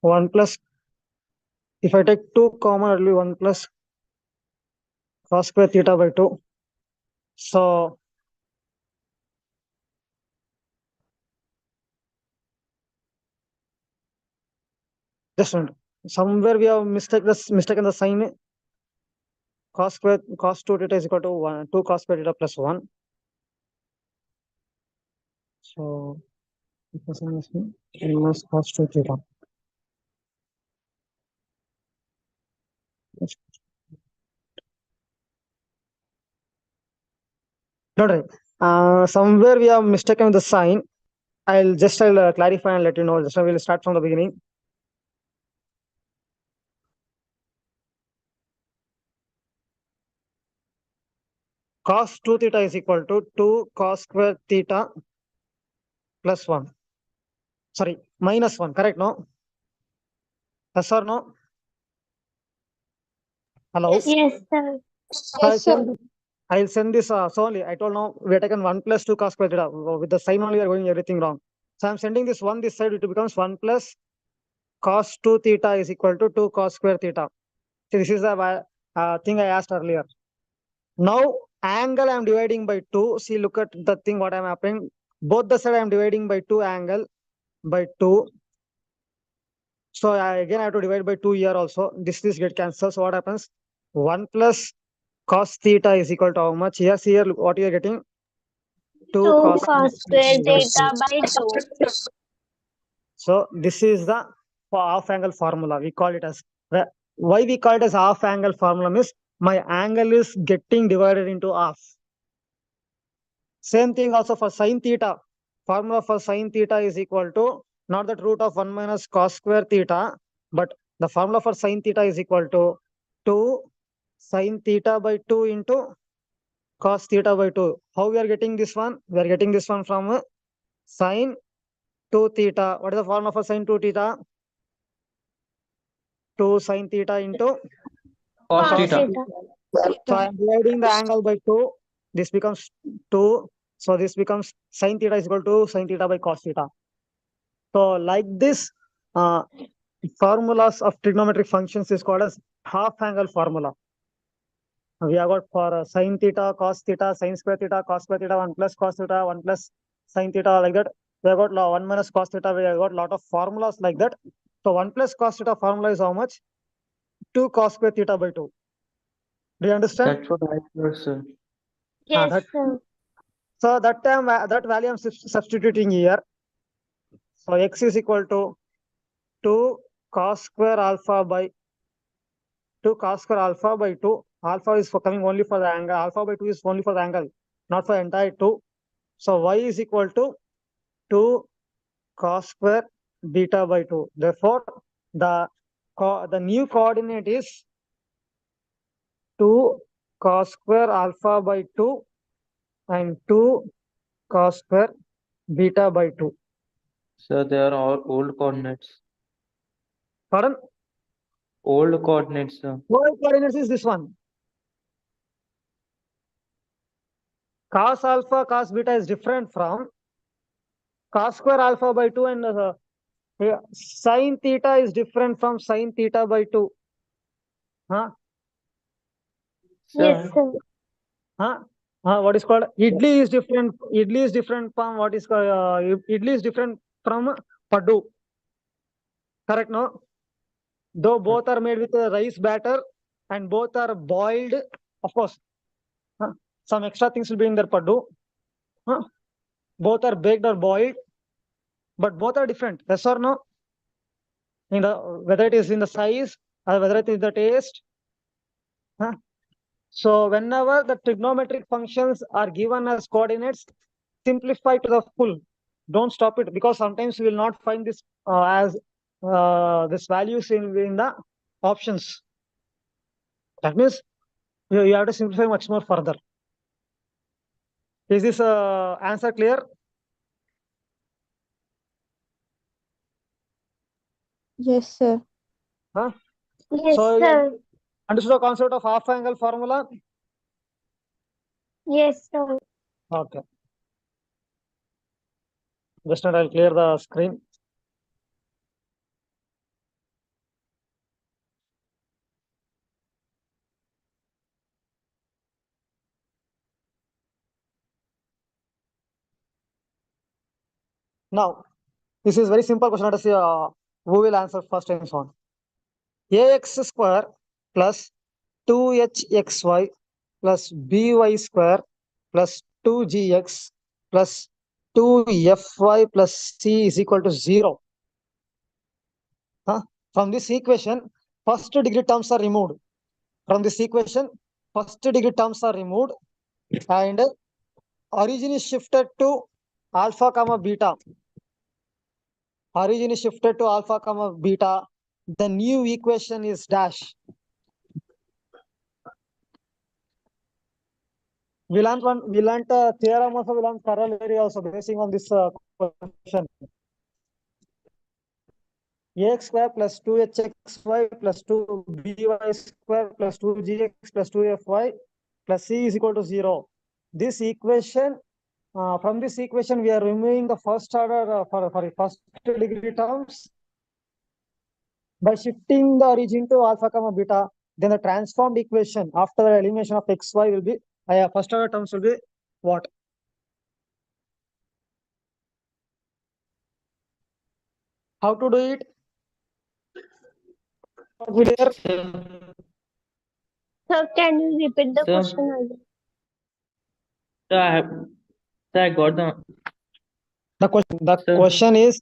H: 1 plus, if I take 2 common, it will be 1 plus cos square theta by 2. So just a minute. Somewhere we have mistaken the sign. Cos 2 theta is equal to 2 cos square theta plus 1. So minus cos 2 theta. Not right. Somewhere we have mistaken the sign. I'll clarify and let you know. Just now we'll start from the beginning. Cos 2 theta is equal to 2 cos square theta plus 1. Sorry, minus 1. Correct, no? Yes or no? Hello?
E: Yes, sir.
C: Yes, sir.
H: I'll send this. So only I told now we have taken 1 plus 2 cos square theta. With the sign only we are going everything wrong. So I'm sending this 1 this side. It becomes 1 plus cos 2 theta is equal to 2 cos square theta. So this is the thing I asked earlier. Now angle I'm dividing by 2. See, look at the thing what I'm happening. Both the side I'm dividing by 2 angle by 2. So again I have to divide by 2 here also. This get cancelled. So what happens? 1 plus cos theta is equal to how much? Yes, here look what you are getting. 2
E: 2
H: cos
E: cos square theta by 2.
H: So this is the half angle formula. We call it as, why we call it as half angle formula means my angle is getting divided into half. Same thing also for sin theta. Formula for sin theta is equal to not that root of 1 minus cos square theta, but the formula for sin theta is equal to 2 sin theta by 2 into cos theta by 2. How we are getting this one? We are getting this one from sin 2 theta. What is the formula for sin 2 theta? 2 sin theta into
G: Cos
E: Cos
G: theta.
E: theta.
H: So I am dividing the angle by 2. This becomes 2. So this becomes sin theta is equal to sin theta by cos theta. So like this, formulas of trigonometric functions is called as half angle formula. We have got for sin theta, cos theta, sin square theta, cos square theta, 1 plus cos theta, 1 plus sin theta, like that. We have got 1 minus cos theta. We have got lot of formulas like that. So 1 plus cos theta formula is how much? 2 cos square theta by 2. Do you understand?
G: That's what I heard, sir.
E: Yes, sir.
H: So that time that value I'm substituting here. So x is equal to 2 cos square alpha by 2 cos square alpha by 2. Alpha is for coming only for the angle. Alpha by 2 is only for the angle, not for entire 2. So y is equal to 2 cos square beta by 2. Therefore, the new coordinate is 2 cos square alpha by 2 and 2 cos square beta by 2.
G: Sir, they are all old coordinates.
H: Pardon?
G: Old coordinates, sir.
H: Old coordinates is this one. Cos alpha, cos beta is different from cos square alpha by 2 and sin theta is different from sin theta by 2. Huh?
E: Yes,
G: Sir,
E: sir.
H: Huh? What is called idli is different. Idli is different from what is called idli is different from paddu. Correct, no? Though both are made with a rice batter and both are boiled, of course. Some extra things will be in their paddu. Both are baked or boiled, but both are different. Yes or no? In the whether it is in the size or whether it is the taste. So whenever the trigonometric functions are given as coordinates, simplify to the full. Don't stop it, because sometimes you will not find this as this values in the options. That means you have to simplify much more further. Is this answer clear?
C: Yes, sir.
H: Huh?
E: Yes,
H: So
E: sir.
H: understood the concept of half angle formula?
E: Yes, sir.
H: Okay. Just now I'll clear the screen. Now, this is very simple question. Let us see who will answer first and so on. Ax square plus 2hxy plus by square plus 2gx plus 2fy plus c is equal to 0. From this equation, first degree terms are removed. From this equation, first degree terms are removed and origin is shifted to alpha comma beta. Origin is shifted to alpha comma beta. The new equation is dash. We learned a theorem also, we learned corollary also basing on this question. Ax square plus 2hxy plus 2by square plus 2gx plus 2fy plus c is equal to 0. This equation, from this equation, we are removing the first order for first degree terms by shifting the origin to alpha comma beta. Then the transformed equation after the elimination of xy will be first order terms will be what? How to do it?
G: Sir,
E: So can you repeat the
G: Sir.
E: question again?
G: sir, I got
H: The
G: Sir.
H: question is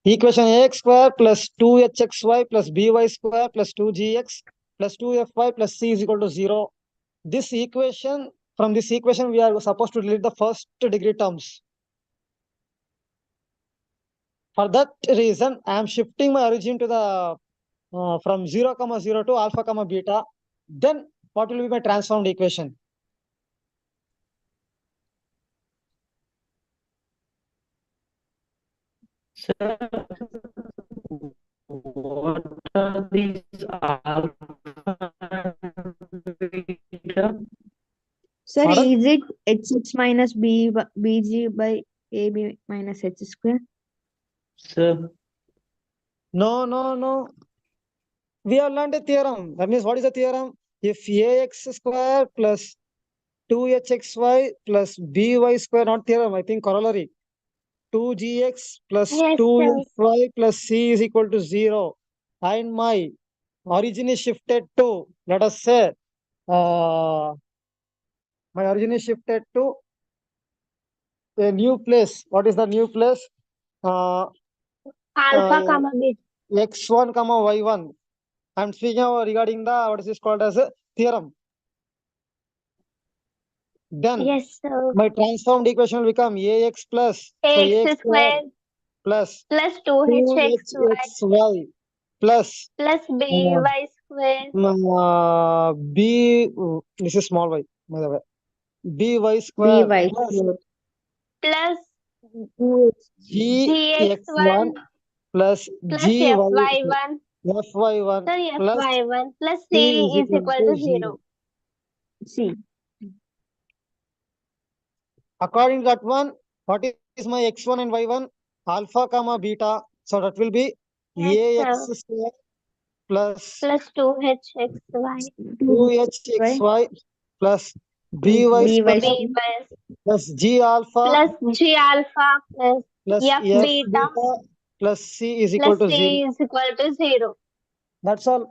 H: equation ax square plus 2hxy plus by square plus 2gx plus 2fy plus c is equal to 0. This equation, from this equation, we are supposed to delete the first degree terms. For that reason, I am shifting my origin to the from 0, 0 to alpha, beta. Then what will be my transformed equation?
G: Sir, what are these alpha and beta?
F: Sir,
H: Pardon?
F: is it hx minus bg by ab minus h square?
G: Sir,
H: No. We have learned a theorem. That means what is the theorem? If ax square plus 2hxy plus by square, not theorem, I think corollary. 2gx plus
E: Yes,
H: 2fy plus c is equal to 0. And my origin is shifted to, let us say, my origin is shifted to a new place. What is the new place?
E: alpha comma beta.
H: X1 comma Y1. I'm speaking regarding the, what is this called as a theorem. Then
E: Yes, sir.
H: my transformed equation will become ax plus
E: X square
H: plus
E: plus 2hxy
H: plus
E: plus by square
H: b, this is small y, by the way, by square
F: by
H: plus
F: square
E: plus
H: gx1
E: gx1
H: plus
E: plus
H: gy
E: fy1
H: fy1
E: sorry
H: plus
E: fy1 plus
H: c
E: c is equal to 0.
F: c.
H: According to that one, what is my x1 and y1? Alpha comma beta. So that will be
E: Yes,
H: ax
E: sir.
H: square plus
E: Plus 2hxy
H: 2hxy plus by
F: by
H: square
E: b by
H: plus g alpha
E: plus g alpha plus f
H: f
E: beta
H: beta plus c is equal
E: plus
H: to 0.
E: c is equal to 0.
H: That's all.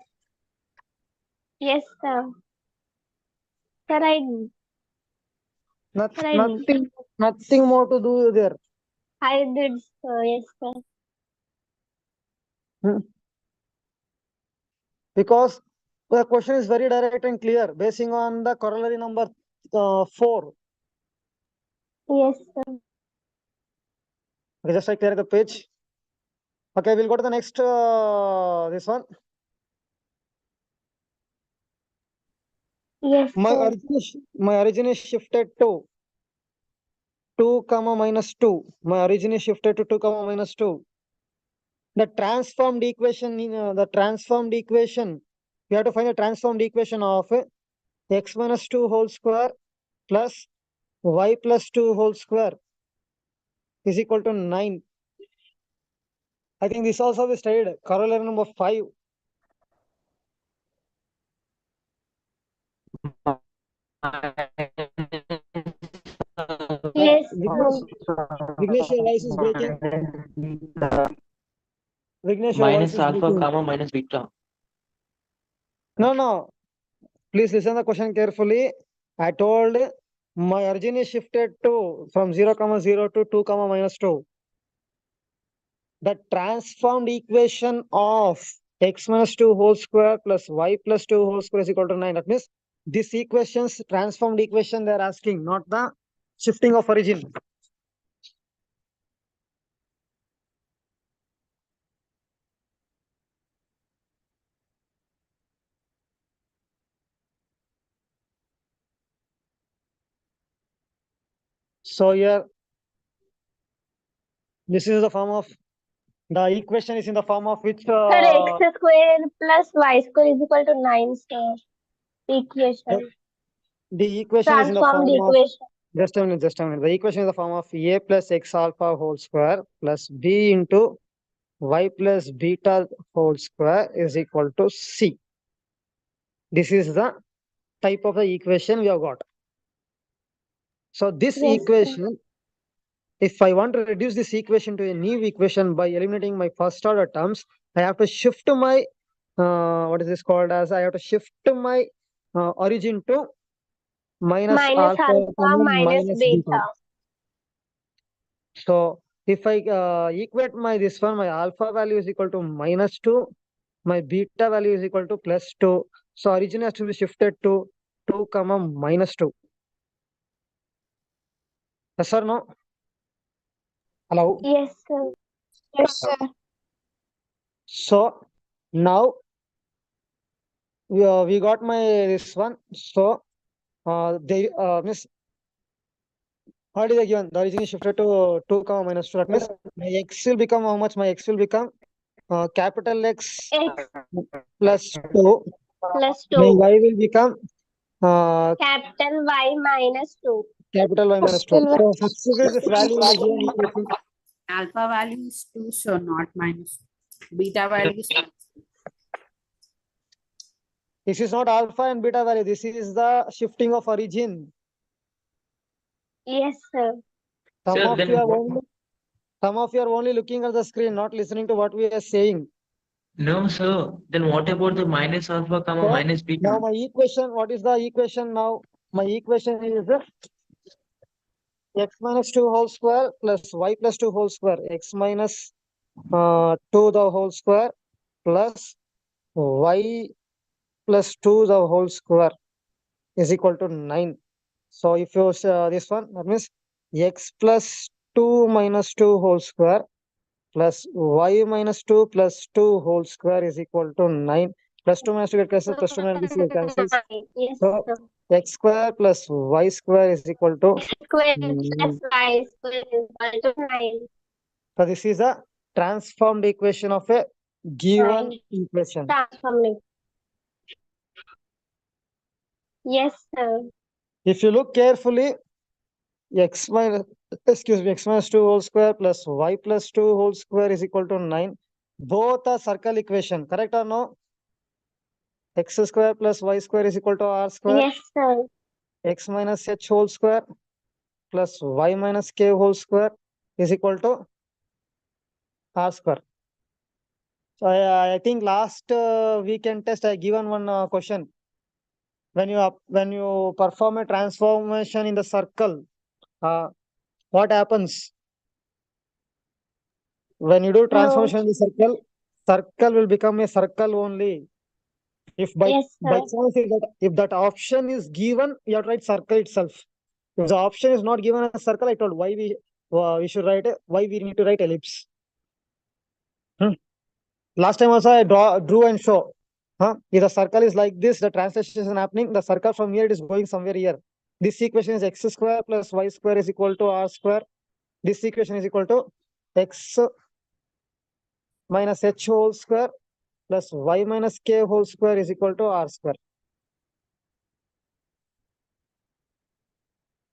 E: Yes, sir. Sir, I
H: Nothing more to do there.
E: did, sir. Yes, sir.
H: Because the question is very direct and clear, basing on the corollary number 4.
E: Yes, sir.
H: Okay, just I clear the page. Okay, we'll go to the next, this one.
E: Yes,
H: My
E: sir.
H: origin is shifted to 2 comma minus 2. My origin is shifted to 2 comma minus 2. The transformed equation, we have to find the transformed equation of x minus 2 whole square plus y plus 2 whole square is equal to 9. I think this also we studied corollary number 5.
E: Yes, Yes,
H: Vignesh, your voice is breaking. Vignesh, your voice
G: Minus
H: is
G: alpha,
H: breaking.
G: comma, minus beta.
H: No. Please listen the question carefully. I told my origin is shifted to from 0, 0 to 2, minus 2. The transformed equation of x minus 2 whole square plus y plus 2 whole square is equal to 9. That means this equation's transformed equation they are asking, not the shifting of origin. So here, this is the form of the equation is in the form of which
E: sir, x square plus y square is equal to 9, sir. Equation.
H: the equation is in the
E: Transformed
H: form of
E: equation.
H: just a minute. The equation is the form of a plus x alpha whole square plus b into y plus beta whole square is equal to c. This is the type of the equation we have got. So this
E: Yes, sir.
H: equation, if I want to reduce this equation to a new equation by eliminating my first order terms, I have to shift my what is this called as? I have to shift my origin to minus
E: Minus
H: alpha,
E: alpha minus
H: minus beta.
E: beta.
H: So if I equate my this one, my alpha value is equal to minus 2, my beta value is equal to plus 2. So origin has to be shifted to 2, minus 2. Yes or no? Hello.
E: Yes, sir.
C: Yes, sir.
H: So now we got my this one. So they miss what is the given? The origin is shifted to 2, minus 2. That means my x will become how much? My x will become capital X
E: X
H: plus 2.
E: plus
H: My
E: 2.
H: y will become
E: Capital Y minus 2.
H: capital Y minus 2.
C: Capital Y.
H: So substitute this value in the given equation.
I: Alpha value is 2, so not minus. Beta value is
H: This is not alpha and beta value. This is the shifting of origin.
E: Yes, sir.
H: Some
G: Sir,
H: of
G: then
H: you are
G: what?
H: only looking at the screen, not listening to what we are saying.
G: No, sir. Then what about the minus alpha, comma,
H: So
G: minus beta?
H: now my equation, what is the equation now? My equation is x minus 2 whole square plus y plus 2 whole square. X minus 2 the whole square plus y plus 2 the whole square is equal to 9. So if you this one, that means x plus 2 minus 2 whole square plus y minus 2 plus 2 whole square is equal to 9. Plus 2 minus 2 get cancelled, plus 2 minus 2 cancels.
E: Yes,
H: So
E: sir.
H: x square plus y square is equal to
E: X square
H: 9.
E: plus y square is equal to 9.
H: So this is a transformed equation of a given
E: Right.
H: equation.
E: Transforming. Yes, sir.
H: If you look carefully, x minus x minus 2 whole square plus y plus 2 whole square is equal to 9. Both are circle equation, correct or no? X square plus y square is equal to r square.
E: Yes, sir.
H: X minus h whole square plus y minus k whole square is equal to r square. So I think last weekend test I given one question. When you perform a transformation in the circle, what happens? When you do
E: No.
H: transformation in the circle will become a circle only. If by
E: Yes,
H: by
E: sir.
H: chance if that option is given, you have to write circle itself. If the option is not given as circle, I told why we should write why we need to write ellipse. Last time also I drew and show. If the circle is like this, the translation is happening. The circle from here it is going somewhere here. This equation is x square plus y square is equal to r square. This equation is equal to x minus h whole square plus y minus k whole square is equal to r square.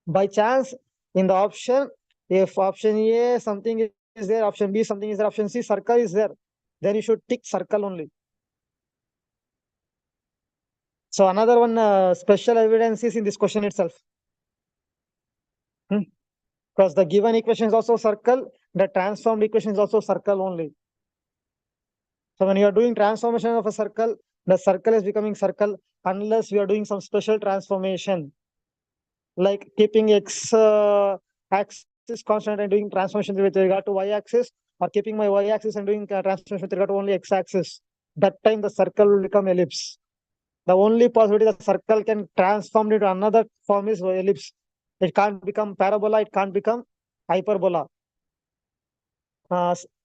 H: By chance, in the option, if option A something is there, option B something is there, option C circle is there, then you should tick circle only. So another one special evidence is in this question itself. Because the given equation is also circle, the transformed equation is also circle only. So when you are doing transformation of a circle, the circle is becoming circle unless we are doing some special transformation, like keeping x axis constant and doing transformation with regard to y axis, or keeping my y axis and doing transformation with regard to only x axis. That time the circle will become ellipse. The only possibility the circle can transform into another form is ellipse. It can't become parabola, it can't become hyperbola.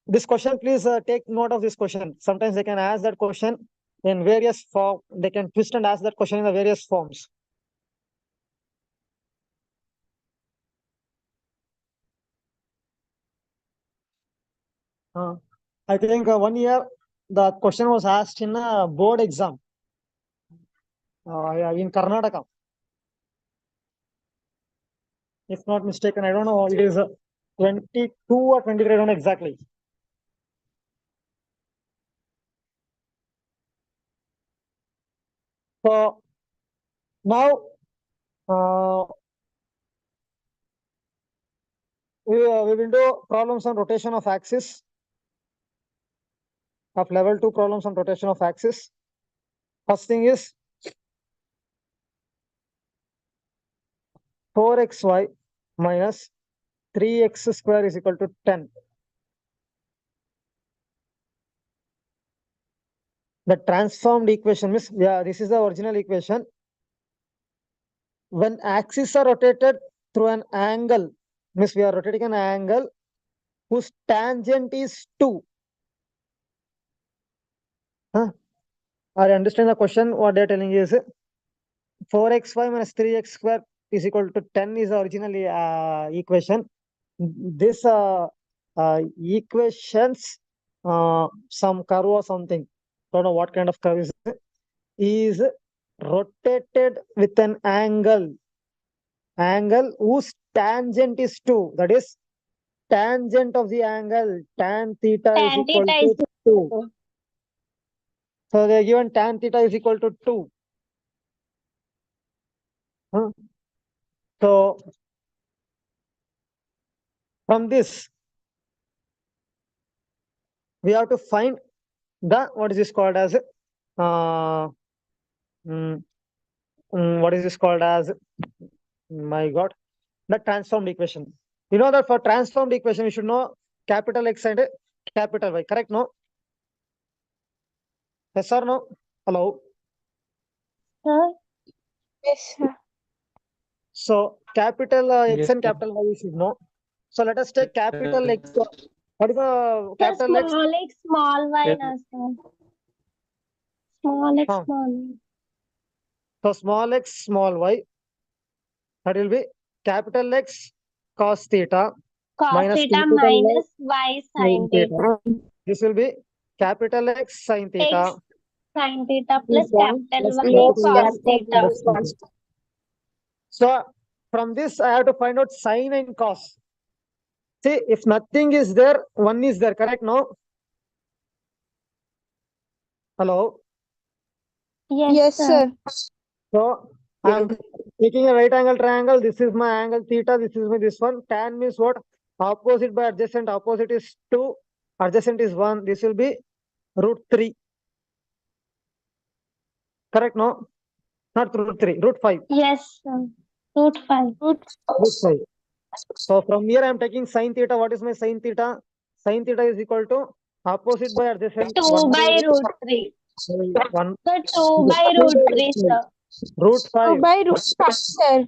H: This question, please take note of this question. Sometimes they can ask that question in various form. They can twist and ask that question in the various forms. I think 1 year the question was asked in a board exam in Karnataka. If not mistaken, I don't know, it is 22 or 23, I don't know exactly. So now we will do problems on rotation of axis, of level 2 problems on rotation of axis. First thing is 4xy minus 3x square is equal to 10. The transformed equation means, this is the original equation. When axes are rotated through an angle, means we are rotating an angle whose tangent is 2. I understand the question. What they're telling is 4xy minus 3x square is equal to 10 is the original equation. This equations, some curve or something, don't know what kind of curve is rotated with an angle whose tangent is 2. That is tangent of the angle tan theta is
E: Tan
H: equal
E: theta is
H: to 2. So they are given tan theta is equal to 2. So from this, we have to find the, what is this called as, what is this called as, my God, the transformed equation. You know that for transformed equation, we should know capital X and capital Y, correct? No? Yes or no? Hello?
E: Sir?
C: Yes, sir.
H: So capital X
G: Yes,
H: and
G: sir.
H: capital Y you should know. So let us take capital X.
G: Yes.
H: What is the
E: Sir,
H: capital X?
E: small x, small y,
G: Yes.
E: na, sir. Small x,
H: Huh.
E: small y.
H: So small x, small y, that will be capital X cos theta
E: Cos
H: minus
E: theta
H: capital Y
E: minus y
H: sin
E: sin theta.
H: theta. This will be capital X sin theta
E: X sin theta plus
H: plus
E: capital Y
H: capital
E: cos
H: Y
E: theta.
H: cos theta. So from this, I have to find out sine and cos. See, if nothing is there, one is there, correct? No? Hello?
E: Yes,
C: Yes,
E: sir.
C: sir.
H: So I am taking a right angle triangle. This is my angle theta. This is my this one. Tan means what? Opposite by adjacent. Opposite is 2. Adjacent is 1. This will be root 3. Correct? No? Not root 3. Root 5.
E: Yes, sir. Root 5.
H: Root 5. So from here I am taking sine theta. What is my sine theta? Sine theta is equal to opposite by adjacent.
E: 2 by root 3.
H: 1.
E: Sir, 2 by root 3, sir.
H: Root
C: 2
H: 5.
C: by root 5, sir.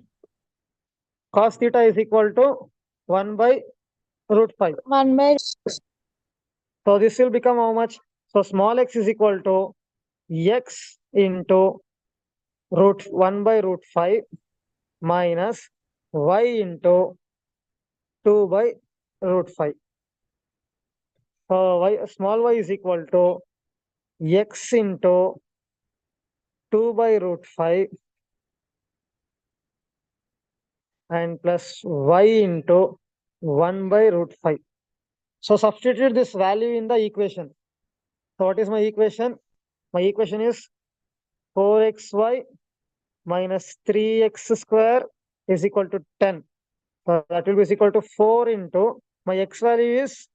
H: Cos theta is equal to 1 by root 5.
C: 1 by
H: So this will become how much? So small x is equal to x into root 1 by root 5 minus y into 2 by root 5. So small y is equal to x into 2 by root 5 and plus y into 1 by root 5. So substitute this value in the equation. So what is my equation? My equation is 4xy minus 3x square is equal to 10. that will be equal to 4 into my x value is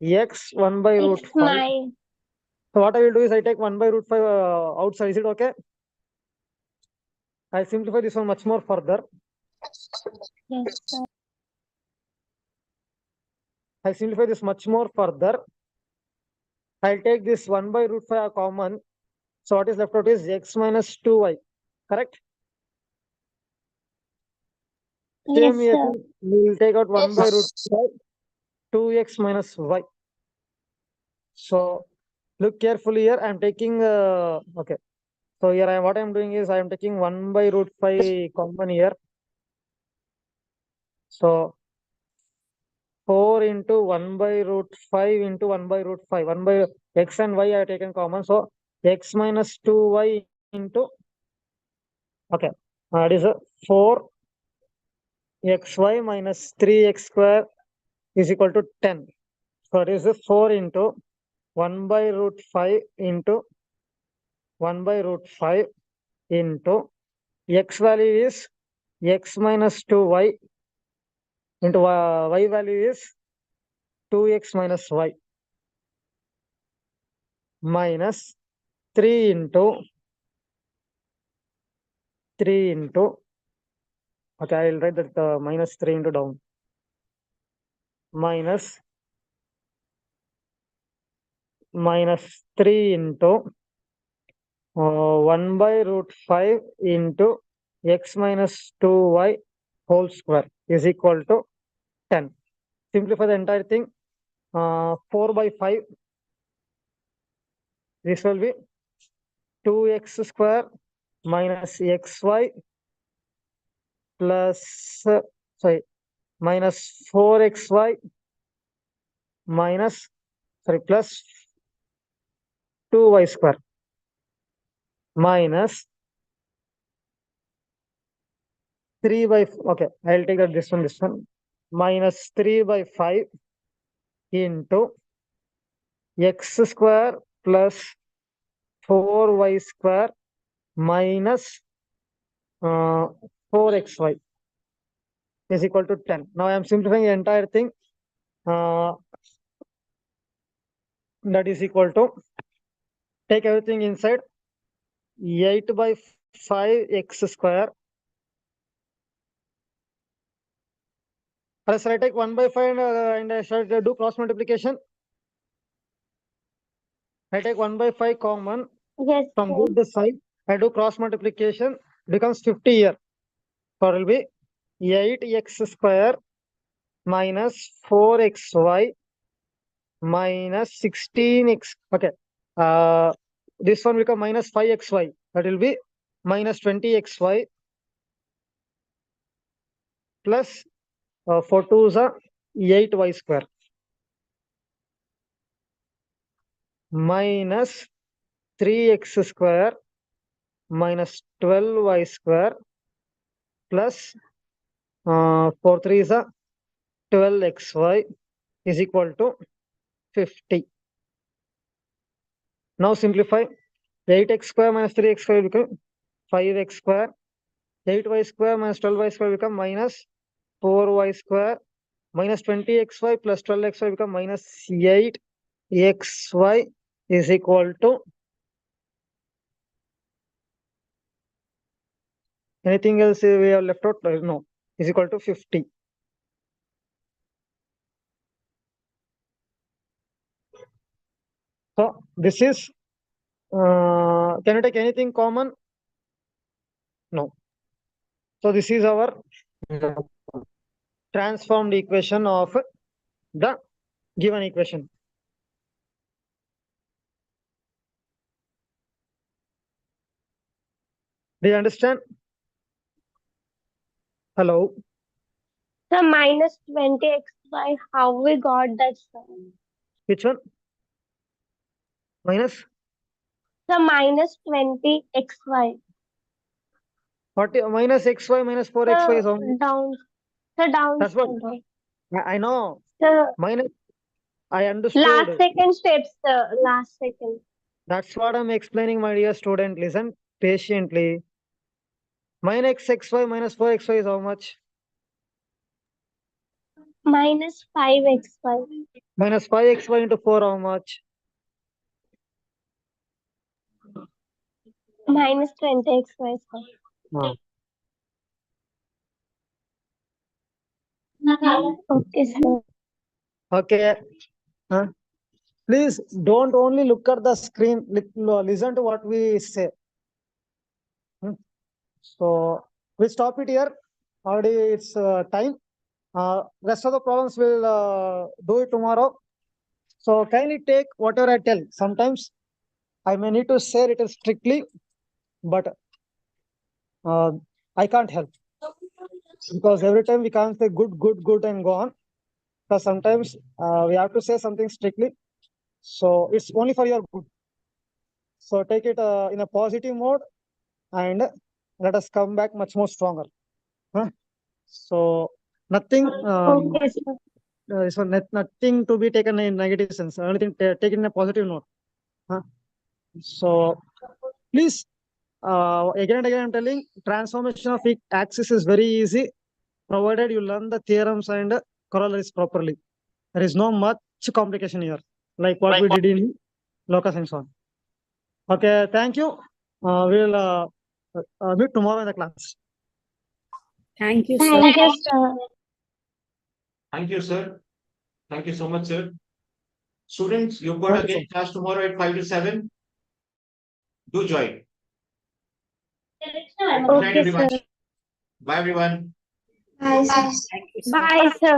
H: x 1 by root
E: It's
H: 5.
E: mine.
H: So what I will do is I take 1 by root 5 outside. Is it okay? I'll simplify this one much more further.
E: Yes, sir.
H: I'll simplify this much more further. I'll take this 1 by root 5 common. So what is left out is x minus 2y. Correct?
E: Yes,
H: Same here,
E: sir.
H: we will take out 1 by root
F: Yes.
H: 5, 2x minus y. So look carefully here. I'm taking okay. So here what I'm doing is I am taking 1 by root 5 common here. So 4 into 1 by root 5 into 1 by root 5. 1 by x and y I have taken common. So x minus 2y into, okay, it is a 4 xy minus 3x square is equal to 10. So it is a 4 into 1 by root 5 into 1 by root 5 into x value is x minus 2y into y value is 2x minus y minus 3 into okay, I will write that minus 3 into down minus 3 into 1 by root 5 into x minus 2y whole square is equal to 10. Simplify the entire thing. 4 by 5. This will be 2x square minus xy plus minus 4xy minus plus 2y square minus 3 by, okay, I'll take out this one minus 3 by 5 into x square plus 4y square minus 4xy is equal to 10. Now I am simplifying the entire thing. That is equal to, take everything inside, 8 by 5 x square. Shall I take 1 by 5 and I shall do cross multiplication? I take 1 by 5 common
E: Yes,
H: from
E: sir.
H: both the side. I do cross multiplication, becomes 50 here. So it will be 8x square minus 4xy minus 16x. Okay. This one will become minus 5xy. That will be minus 20xy plus 4 2s are 8y square minus 3x square minus 12y square plus 4 3s are 12xy is equal to 50. Now simplify. 8x square minus 3x square will become 5x square. 8y square minus 12y square will become minus 4y square minus 20xy plus 12xy will become minus 8xy is equal to, anything else we have left out? No, is equal to 50. So this is, can you take anything common? No. So this is our transformed equation of the given equation. Do you understand? Hello.
E: So minus 20xy, how we got that, sir?
H: Which one? Minus?
E: So minus 20xy.
H: What? Minus xy minus 4xy is how much?
E: Down. So down.
H: That's what
E: sir.
H: I know.
E: So
H: Minus, I understood.
E: last second steps, sir. Last second.
H: That's what I'm explaining, my dear student. Listen patiently. Minus xy minus 4xy is how much?
E: minus 5xy.
H: Minus 5xy into 4, how much?
E: Minus 20xy, sir.
H: Ah.
E: Okay, sir.
H: Okay. Please don't only look at the screen, listen to what we say. So we'll stop it here. Already it's time. Rest of the problems will do it tomorrow. So kindly take whatever I tell. Sometimes I may need to say it strictly, but I can't help, because every time we can't say good and go on. Because sometimes we have to say something strictly. So it's only for your good. So take it in a positive mode and let us come back much more stronger. So nothing.
E: Okay, sir.
H: So nothing to be taken in negative sense. Anything taken in a positive note. So please, again and again I'm telling, transformation of axis is very easy, provided you learn the theorems and corollaries properly. There is no much complication here, like what we did in locus and so on. Okay, thank you. We'll meet tomorrow in the class.
I: Thank you, sir.
E: Thank you, sir.
A: Thank you, sir. Thank you so much, sir. Students, you've got
H: Thank you,
A: again class tomorrow at 5 to 7. Do join. Good night,
E: Okay,
A: everyone.
E: sir.
A: Bye, everyone.
E: Bye, sir.
I: Thank you, sir.
E: Bye, sir.